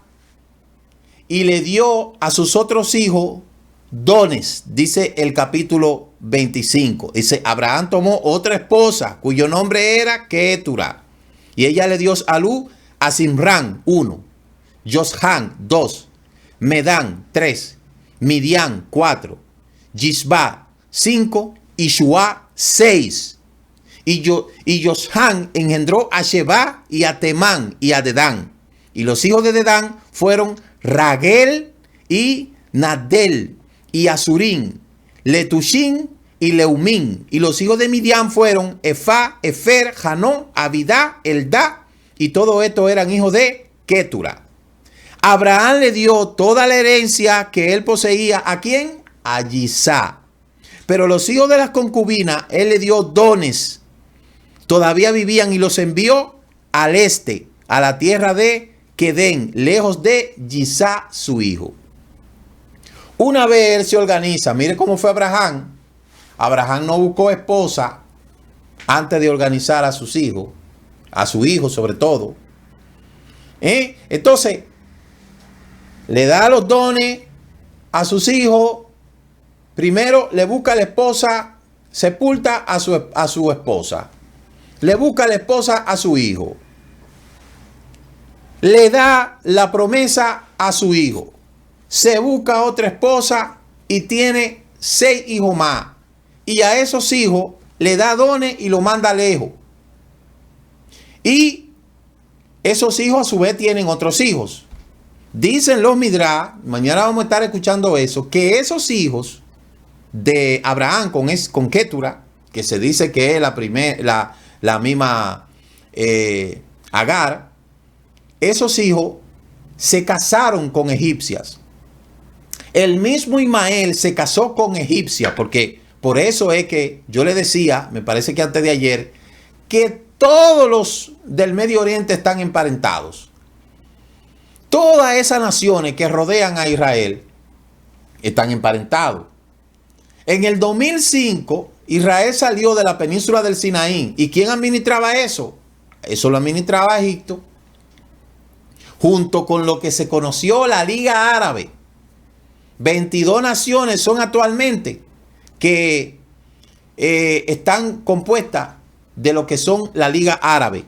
y le dio a sus otros hijos dones, dice el capítulo 25. Dice, Abraham tomó otra esposa cuyo nombre era Ketura y ella le dio a luz a Simrán 1, Joshan 2, Medán 3, Midian 4, Yisba 5 y Shua 6. Y Joshan engendró a Sheba y a Temán y a Dedán. Y los hijos de Dedán fueron Ragel y Nadel y Azurín, Letushín y Leumín. Y los hijos de Midian fueron Efá, Efer, Janó, Abidá, Eldá. Y todo esto eran hijos de Ketura. Abraham le dio toda la herencia que él poseía. ¿A quién? A Gisá. Pero los hijos de las concubinas, él le dio dones. Todavía vivían y los envió al este, a la tierra de Kedén, lejos de Gisá, su hijo. Una vez él se organiza, mire cómo fue Abraham. Abraham no buscó esposa antes de organizar a sus hijos, a su hijo sobre todo. Entonces, le da los dones a sus hijos. Primero le busca a la esposa, sepulta a su esposa. Le busca a la esposa a su hijo. Le da la promesa a su hijo. Se busca otra esposa y tiene 6 hijos más. Y a esos hijos le da dones y lo manda lejos. Y esos hijos a su vez tienen otros hijos. Dicen los Midrash, mañana vamos a estar escuchando eso, que esos hijos de Abraham con Ketura, que se dice que es la misma Agar, esos hijos se casaron con egipcias. El mismo Ismael se casó con egipcia, porque por eso es que yo le decía, me parece que antes de ayer, que todos los del Medio Oriente están emparentados. Todas esas naciones que rodean a Israel están emparentados. En el 2005, Israel salió de la península del Sinaí. ¿Y quién administraba eso? Eso lo administraba Egipto, junto con lo que se conoció la Liga Árabe. 22 naciones son actualmente que están compuestas de lo que son la Liga Árabe.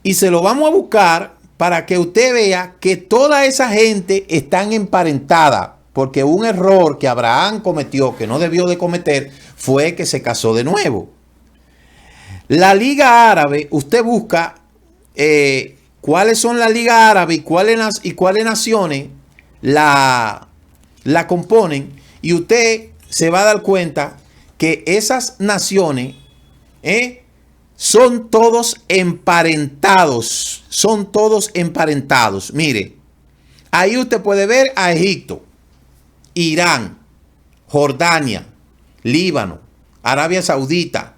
Y se lo vamos a buscar para que usted vea que toda esa gente están emparentada, porque un error que Abraham cometió, que no debió de cometer, fue que se casó de nuevo. La Liga Árabe, usted busca cuáles son la Liga Árabe y cuáles naciones la componen, y usted se va a dar cuenta que esas naciones son todos emparentados. Son todos emparentados. Mire, ahí usted puede ver a Egipto, Irán, Jordania, Líbano, Arabia Saudita,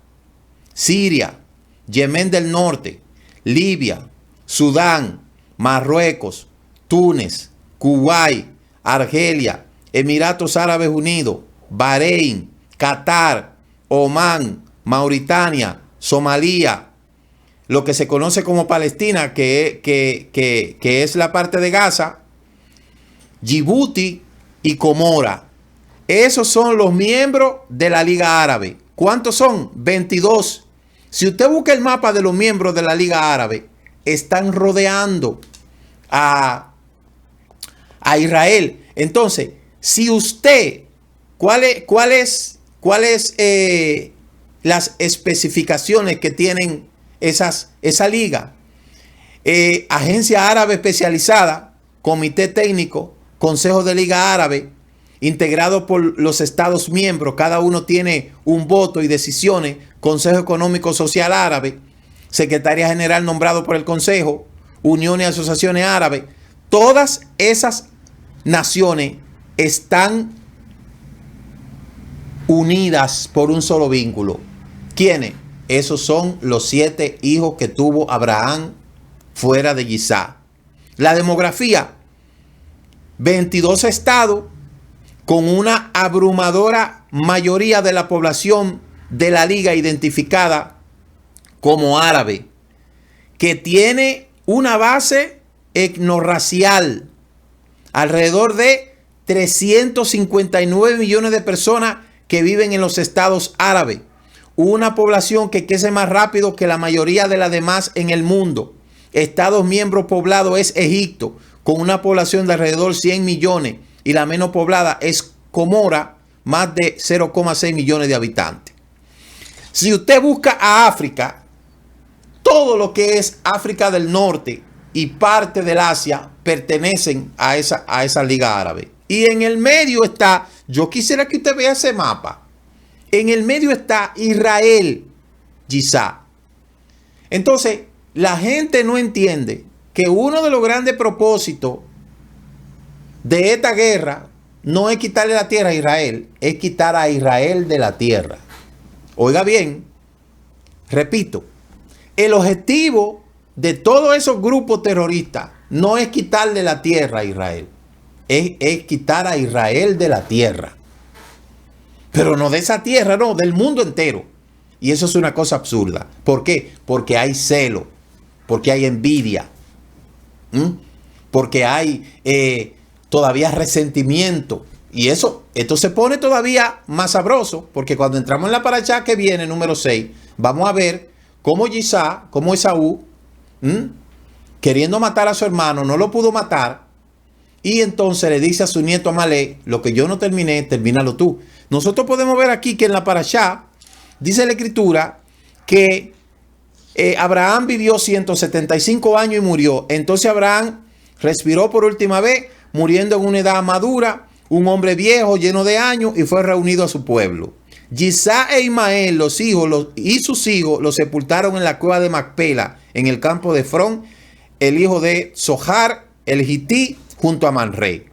Siria, Yemen del Norte, Libia, Sudán, Marruecos, Túnez, Kuwait, Argelia, Emiratos Árabes Unidos, Bahrein, Qatar, Omán, Mauritania, Somalia, lo que se conoce como Palestina, que es la parte de Gaza, Djibouti y Comora. Esos son los miembros de la Liga Árabe. ¿Cuántos son? 22. Si usted busca el mapa de los miembros de la Liga Árabe, están rodeando a Israel. Entonces, si usted, ¿cuáles las especificaciones que tienen esa liga? Agencia Árabe Especializada, Comité Técnico, Consejo de Liga Árabe, integrado por los Estados miembros, cada uno tiene un voto y decisiones, Consejo Económico Social Árabe, Secretaría General nombrado por el Consejo, Unión y Asociaciones Árabes. Todas esas naciones están unidas por un solo vínculo. ¿Quiénes? Esos son los 7 hijos que tuvo Abraham fuera de Isaac. La demografía: 22 estados con una abrumadora mayoría de la población de la liga identificada como árabe, que tiene una base etnorracial, alrededor de 359 millones de personas que viven en los estados árabes, una población que crece más rápido que la mayoría de las demás en el mundo. Estados miembros poblados es Egipto, con una población de alrededor de 100 millones, y la menos poblada es Comora, más de 0,6 millones de habitantes. Si usted busca a África, todo lo que es África del Norte y parte del Asia pertenecen a esa Liga Árabe. Y en el medio está, yo quisiera que usted vea ese mapa, en el medio está Israel, Giza. Entonces, la gente no entiende que uno de los grandes propósitos de esta guerra no es quitarle la tierra a Israel, es quitar a Israel de la tierra. Oiga bien, repito, el objetivo de todos esos grupos terroristas no es quitarle la tierra a Israel, es quitar a Israel de la tierra. Pero no de esa tierra, no, del mundo entero. Y eso es una cosa absurda. ¿Por qué? Porque hay celo, porque hay envidia, porque hay todavía resentimiento. Y esto se pone todavía más sabroso, porque cuando entramos en la paracha que viene, número 6, vamos a ver cómo Giza, cómo Esaú, queriendo matar a su hermano, no lo pudo matar. Y entonces le dice a su nieto Amalek: lo que yo no terminé, termínalo tú. Nosotros podemos ver aquí que en la parashá dice la escritura que Abraham vivió 175 años y murió. Entonces Abraham respiró por última vez, muriendo en una edad madura, un hombre viejo, lleno de años, y fue reunido a su pueblo. Giza e Ismael, los hijos y sus hijos, los sepultaron en la cueva de Macpela, en el campo de Efrón, el hijo de Zohar, el Hití, junto a Manré.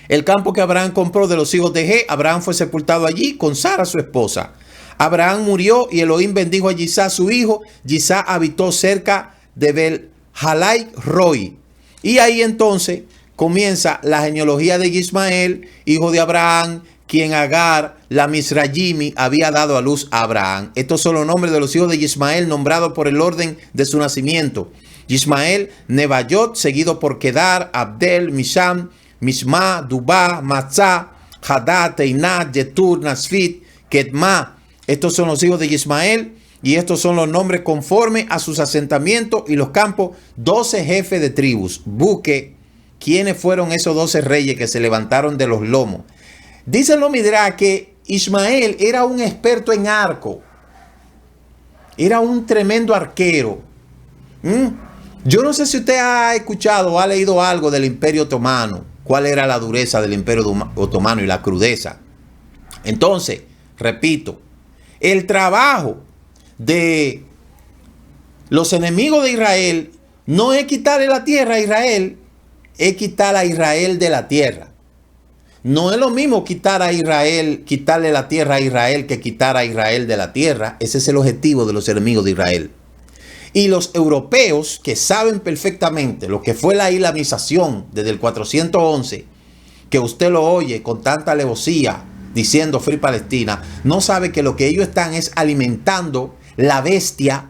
El campo que Abraham compró de los hijos de G, Abraham fue sepultado allí con Sara su esposa. Abraham murió y Elohim bendijo a Yisá su hijo. Yisá habitó cerca de Bel-Halai Roi. Y ahí entonces comienza la genealogía de Ismael, hijo de Abraham, quien Agar, la Misrayimi, había dado a luz a Abraham. Estos son los nombres de los hijos de Ismael, nombrados por el orden de su nacimiento. Ismael, Nebayot, seguido por Kedar, Abdel, Misham, Mishma, Dubá, Matzah, Hadad, Teinat, Yetur, Nasfit, Kedma. Estos son los hijos de Ismael y estos son los nombres conforme a sus asentamientos y los campos. 12 jefes de tribus. Busque quiénes fueron esos 12 reyes que se levantaron de los lomos. Dicen los Midrash que Ismael era un experto en arco. Era un tremendo arquero. Yo no sé si usted ha escuchado o ha leído algo del Imperio Otomano. Cuál era la dureza del Imperio Otomano y la crudeza. Entonces, repito, el trabajo de los enemigos de Israel no es quitarle la tierra a Israel, es quitar a Israel de la tierra. No es lo mismo quitar a Israel, quitarle la tierra a Israel que quitar a Israel de la tierra. Ese es el objetivo de los enemigos de Israel. Y los europeos que saben perfectamente lo que fue la islamización desde el 411, que usted lo oye con tanta alevosía diciendo Free Palestina, no sabe que lo que ellos están es alimentando la bestia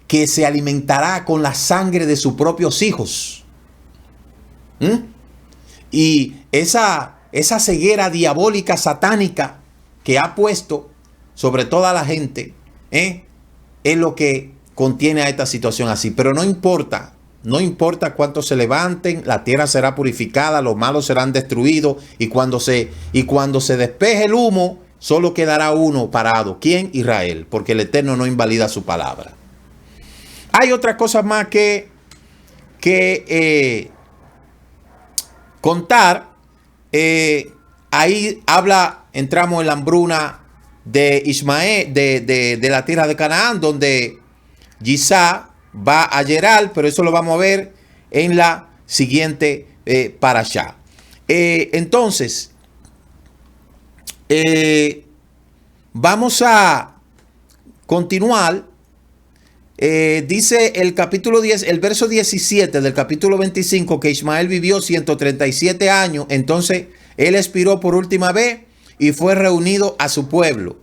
que se alimentará con la sangre de sus propios hijos. Y esa ceguera diabólica satánica que ha puesto sobre toda la gente, es lo que contiene a esta situación así. Pero no importa cuántos se levanten, la tierra será purificada, los malos serán destruidos, y cuando se despeje el humo, solo quedará uno parado. ¿Quién? Israel, porque el Eterno no invalida su palabra. Hay otra cosa más que contar. Ahí entramos en la hambruna de Ismael, de la tierra de Canaán, donde Yisá va a Gerar, pero eso lo vamos a ver en la siguiente parashá. Entonces, vamos a continuar. Dice el capítulo 10, el verso 17 del capítulo 25, que Ismael vivió 137 años. Entonces él expiró por última vez y fue reunido a su pueblo.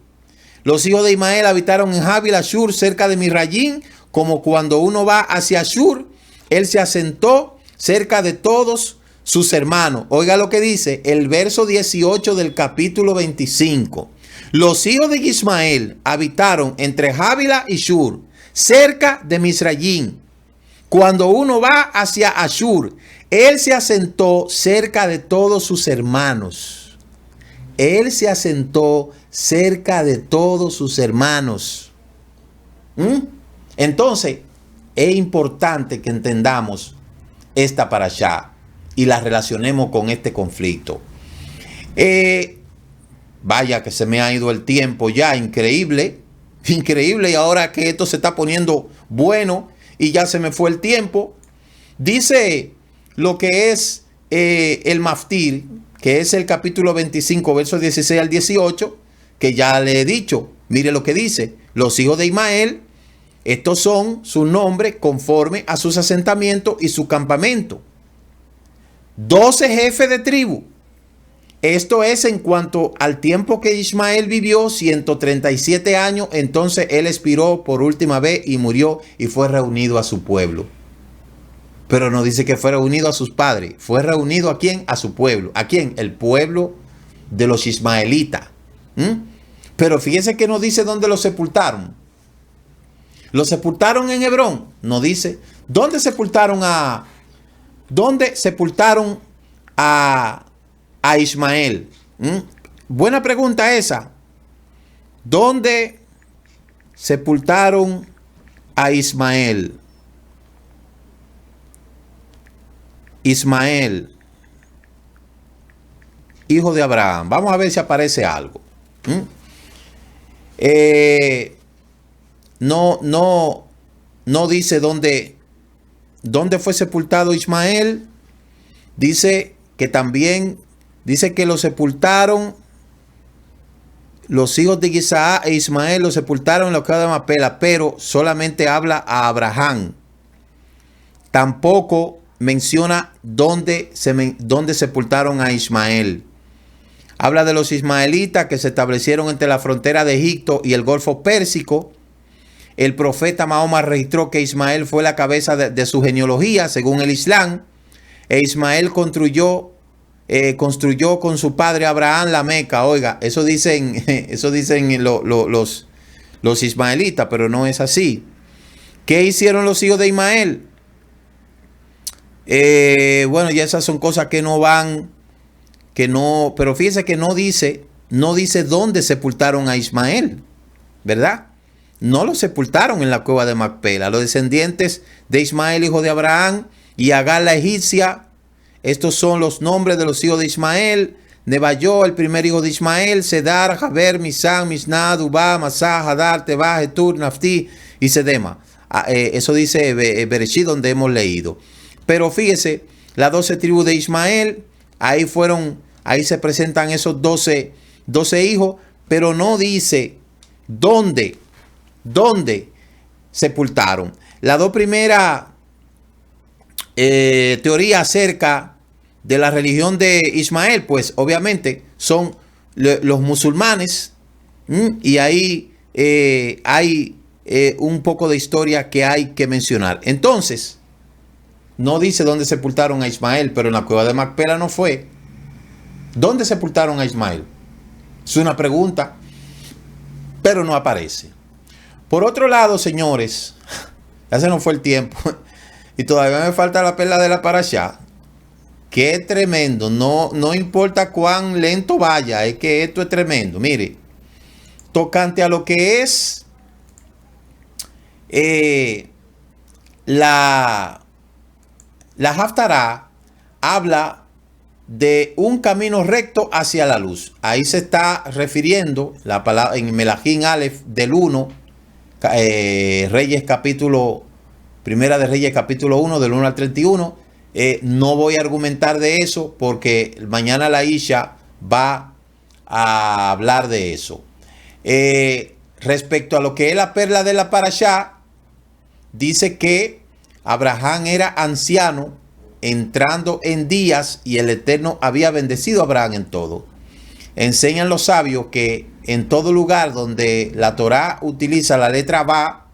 Los hijos de Ismael habitaron en Jabil, Ashur, cerca de Misrayim, como cuando uno va hacia Ashur. Él se asentó cerca de todos sus hermanos. Oiga lo que dice el verso 18 del capítulo 25. Los hijos de Ismael habitaron entre Javila y Shur, cerca de Misrayim. Cuando uno va hacia Ashur, él se asentó cerca de todos sus hermanos. Él se asentó cerca de todos sus hermanos. Entonces, es importante que entendamos esta parashá y la relacionemos con este conflicto. Vaya que se me ha ido el tiempo ya, increíble. Increíble, y ahora que esto se está poniendo bueno y ya se me fue el tiempo. Dice lo que es el Maftir, que es el capítulo 25, versos 16 al 18, que ya le he dicho. Mire lo que dice: los hijos de Ismael, estos son sus nombres conforme a sus asentamientos y su campamento. 12 jefes de tribu. Esto es en cuanto al tiempo que Ismael vivió, 137 años. Entonces él expiró por última vez y murió y fue reunido a su pueblo. Pero no dice que fue reunido a sus padres. Fue reunido ¿a quién? A su pueblo. ¿A quién? El pueblo de los ismaelitas. Pero fíjese que no dice dónde lo sepultaron. ¿Lo sepultaron en Hebrón? No dice. ¿Dónde sepultaron a Ismael? Buena pregunta esa. ¿Dónde sepultaron a Ismael? Ismael, hijo de Abraham. Vamos a ver si aparece algo. No dice dónde fue sepultado Ismael. Dice que también dice que lo sepultaron, los hijos de Isaac e Ismael lo sepultaron en la cueva de Macpela, pero solamente habla a Abraham. Tampoco menciona dónde sepultaron a Ismael. Habla de los ismaelitas que se establecieron entre la frontera de Egipto y el Golfo Pérsico. El profeta Mahoma registró que Ismael fue la cabeza de su genealogía, según el Islam. E Ismael construyó con su padre Abraham la Meca. Oiga, eso dicen los ismaelitas, pero no es así. ¿Qué hicieron los hijos de Ismael? Bueno, ya esas son cosas que no van, pero fíjese que no dice dónde sepultaron a Ismael, ¿verdad? No lo sepultaron en la cueva de Macpela. Los descendientes de Ismael, hijo de Abraham, y Agar la egipcia, estos son los nombres de los hijos de Ismael. Neballó, el primer hijo de Ismael, Sedar, Jaber, Misán, Misná, Dubá, Masá, Hadar, Tebá, Getur, Naftí y Sedema. Eso dice Bereshit, donde hemos leído. Pero fíjese, las 12 tribus de Ismael, ahí se presentan esos 12 hijos, pero no dice dónde sepultaron. Las dos primeras teorías acerca de la religión de Ismael, pues obviamente son los musulmanes, y ahí hay un poco de historia que hay que mencionar. Entonces, no dice dónde sepultaron a Ismael, pero en la cueva de Macpela no fue. ¿Dónde sepultaron a Ismael? Es una pregunta, pero no aparece. Por otro lado, señores, ya se nos fue el tiempo y todavía me falta la perla de la parashá. Qué tremendo, no importa cuán lento vaya, es que esto es tremendo. Mire, tocante a lo que es la Haftará, habla de un camino recto hacia la luz. Ahí se está refiriendo la palabra en Melahim Aleph del 1, Reyes capítulo, Primera de Reyes capítulo 1, del 1 al 31. No voy a argumentar de eso porque mañana la Isha va a hablar de eso. Respecto a lo que es la perla de la parashá, dice que Abraham era anciano, entrando en días, y el Eterno había bendecido a Abraham en todo. Enseñan los sabios que en todo lugar donde la Torá utiliza la letra Ba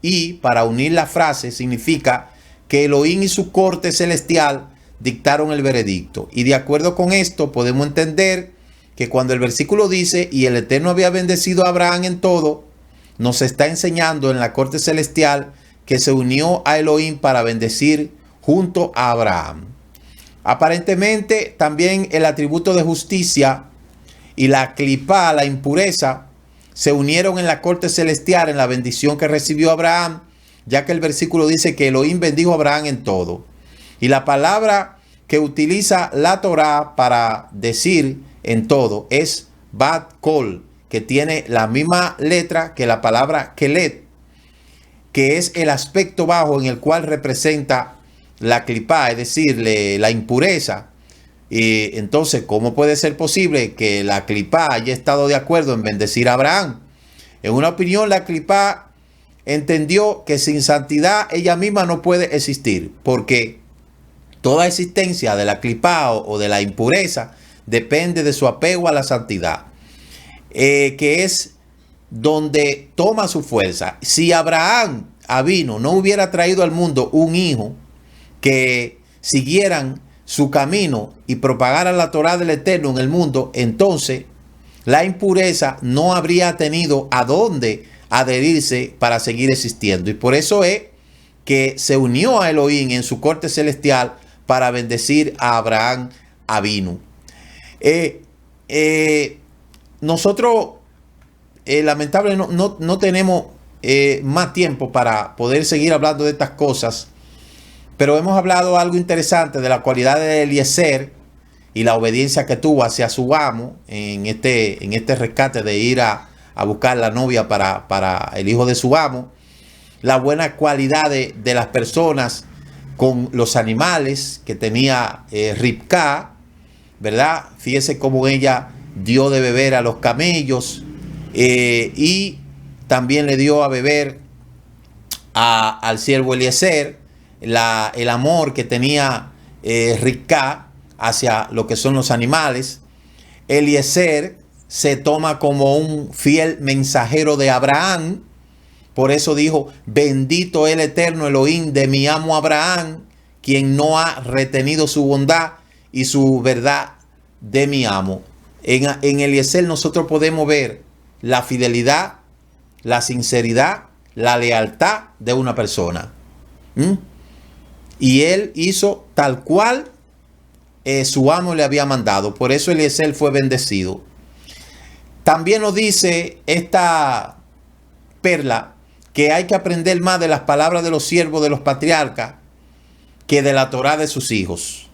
y para unir la frase, significa que Elohim y su corte celestial dictaron el veredicto. Y de acuerdo con esto podemos entender que cuando el versículo dice y el Eterno había bendecido a Abraham en todo, nos está enseñando en la corte celestial que se unió a Elohim para bendecir junto a Abraham. Aparentemente también el atributo de justicia y la clipá, la impureza, se unieron en la corte celestial en la bendición que recibió Abraham, ya que el versículo dice que Elohim bendijo a Abraham en todo. Y la palabra que utiliza la Torá para decir en todo es Bat Kol, que tiene la misma letra que la palabra Kelet, que es el aspecto bajo en el cual representa la clipá, es decir, la impureza. Y entonces, ¿cómo puede ser posible que la clipá haya estado de acuerdo en bendecir a Abraham? En una opinión, la clipá entendió que sin santidad ella misma no puede existir, porque toda existencia de la clipá o de la impureza depende de su apego a la santidad, que es donde toma su fuerza. Si Abraham Avino no hubiera traído al mundo un hijo que siguieran su camino y propagaran la Torá del Eterno en el mundo, entonces la impureza no habría tenido a dónde adherirse para seguir existiendo. Y por eso es que se unió a Elohim en su corte celestial para bendecir a Abraham Avinu. Nosotros lamentablemente no tenemos más tiempo para poder seguir hablando de estas cosas, pero hemos hablado algo interesante de la cualidad de Eliezer y la obediencia que tuvo hacia su amo en este rescate de ir a buscar la novia para el hijo de su amo, la buena cualidad de las personas con los animales que tenía Ribcá, ¿verdad? Fíjese cómo ella dio de beber a los camellos y también le dio a beber al siervo Eliezer. El amor que tenía Rivka hacia lo que son los animales. Eliezer se toma como un fiel mensajero de Abraham. Por eso dijo: bendito el eterno Elohim de mi amo Abraham, quien no ha retenido su bondad y su verdad de mi amo. En Eliezer nosotros podemos ver la fidelidad, la sinceridad, la lealtad de una persona. Y él hizo tal cual su amo le había mandado. Por eso Eliezer fue bendecido. También nos dice esta perla que hay que aprender más de las palabras de los siervos de los patriarcas que de la Torá de sus hijos.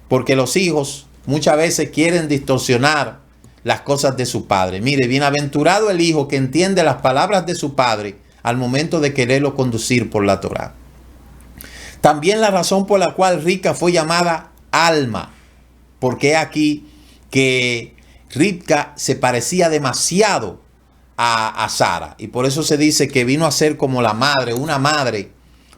Porque los hijos muchas veces quieren distorsionar las cosas de su padre. Mire, bienaventurado el hijo que entiende las palabras de su padre al momento de quererlo conducir por la Torá. También la razón por la cual Rivka fue llamada Alma, porque aquí que Rivka se parecía demasiado a Sara, y por eso se dice que vino a ser como la madre, una madre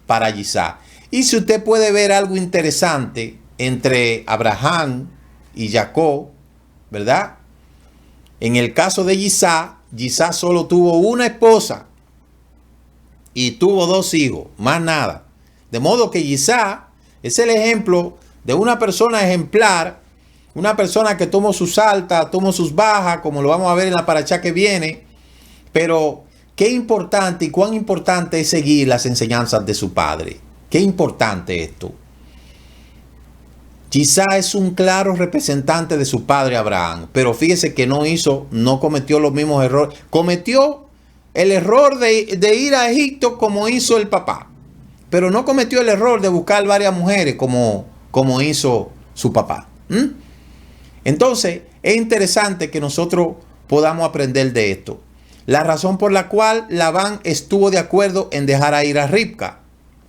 para Isaac. Y si usted puede ver algo interesante entre Abraham y Jacob, ¿verdad? En el caso de Isaac solo tuvo una esposa y tuvo 2 hijos, más nada. De modo que Isaac es el ejemplo de una persona ejemplar, una persona que tomó sus altas, tomó sus bajas, como lo vamos a ver en la paracha que viene. Pero qué importante y cuán importante es seguir las enseñanzas de su padre. Qué importante esto. Isaac es un claro representante de su padre Abraham, pero fíjese que no cometió los mismos errores. Cometió el error de ir a Egipto como hizo el papá, pero no cometió el error de buscar varias mujeres como hizo su papá. Entonces, es interesante que nosotros podamos aprender de esto. La razón por la cual Labán estuvo de acuerdo en dejar a ir a Rivka.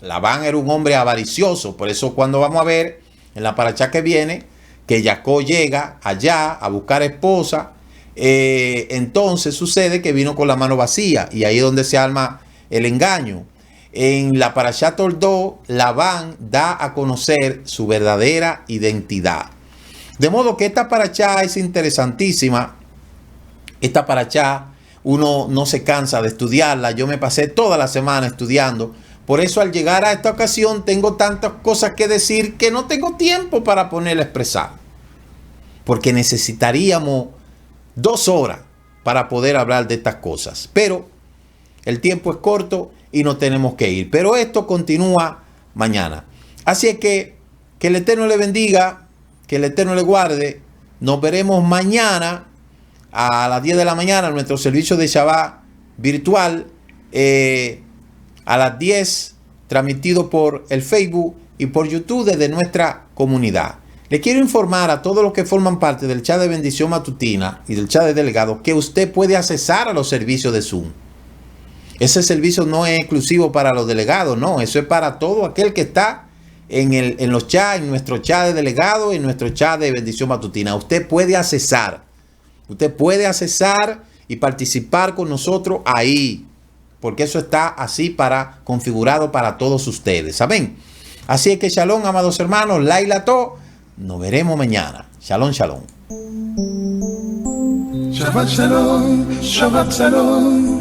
Labán era un hombre avaricioso, por eso cuando vamos a ver en la paracha que viene que Jacob llega allá a buscar esposa, entonces sucede que vino con la mano vacía y ahí es donde se arma el engaño. En la paracha Toldó, Labán da a conocer su verdadera identidad. De modo que esta paracha es interesantísima. Esta paracha uno no se cansa de estudiarla. Yo me pasé toda la semana estudiando. Por eso al llegar a esta ocasión tengo tantas cosas que decir que no tengo tiempo para ponerla a expresar. Porque necesitaríamos 2 horas para poder hablar de estas cosas. Pero el tiempo es corto y no tenemos que ir. Pero esto continúa mañana. Así es que el Eterno le bendiga, que el Eterno le guarde. Nos veremos mañana a las 10 de la mañana en nuestro servicio de Shabbat virtual. A las 10, transmitido por el Facebook y por YouTube desde nuestra comunidad. Le quiero informar a todos los que forman parte del chat de bendición matutina y del chat de delegados que usted puede accesar a los servicios de Zoom. Ese servicio no es exclusivo para los delegados, no, eso es para todo aquel que está en los chats, en nuestro chat de delegados y en nuestro chat de bendición matutina. Usted puede accesar y participar con nosotros ahí, porque eso está así configurado para todos ustedes. ¿Saben? Así es que shalom, amados hermanos, Laila To. Nos veremos mañana. Shalom, shalom. Shabbat shalom, Shabbat shalom.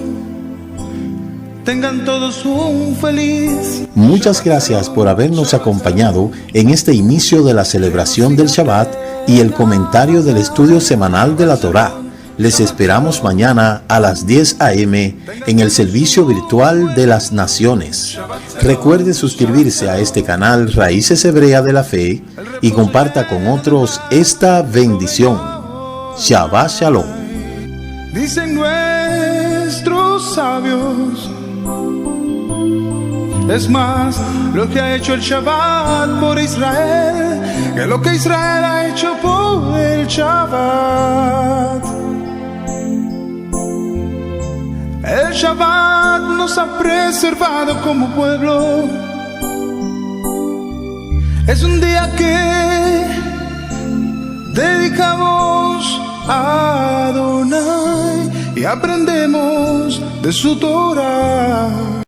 Tengan todos un feliz. Muchas gracias por habernos acompañado en este inicio de la celebración del Shabbat y el comentario del estudio semanal de la Torá. Les esperamos mañana a las 10 a.m. en el servicio virtual de las naciones. Recuerde suscribirse a este canal Raíces Hebreas de la Fe y comparta con otros esta bendición. Shabbat Shalom. Dicen nuestros sabios, es más lo que ha hecho el Shabbat por Israel que lo que Israel ha hecho por el Shabbat. El Shabbat nos ha preservado como pueblo. Es un día que dedicamos Predicamos a Adonai y aprendemos de su Torah.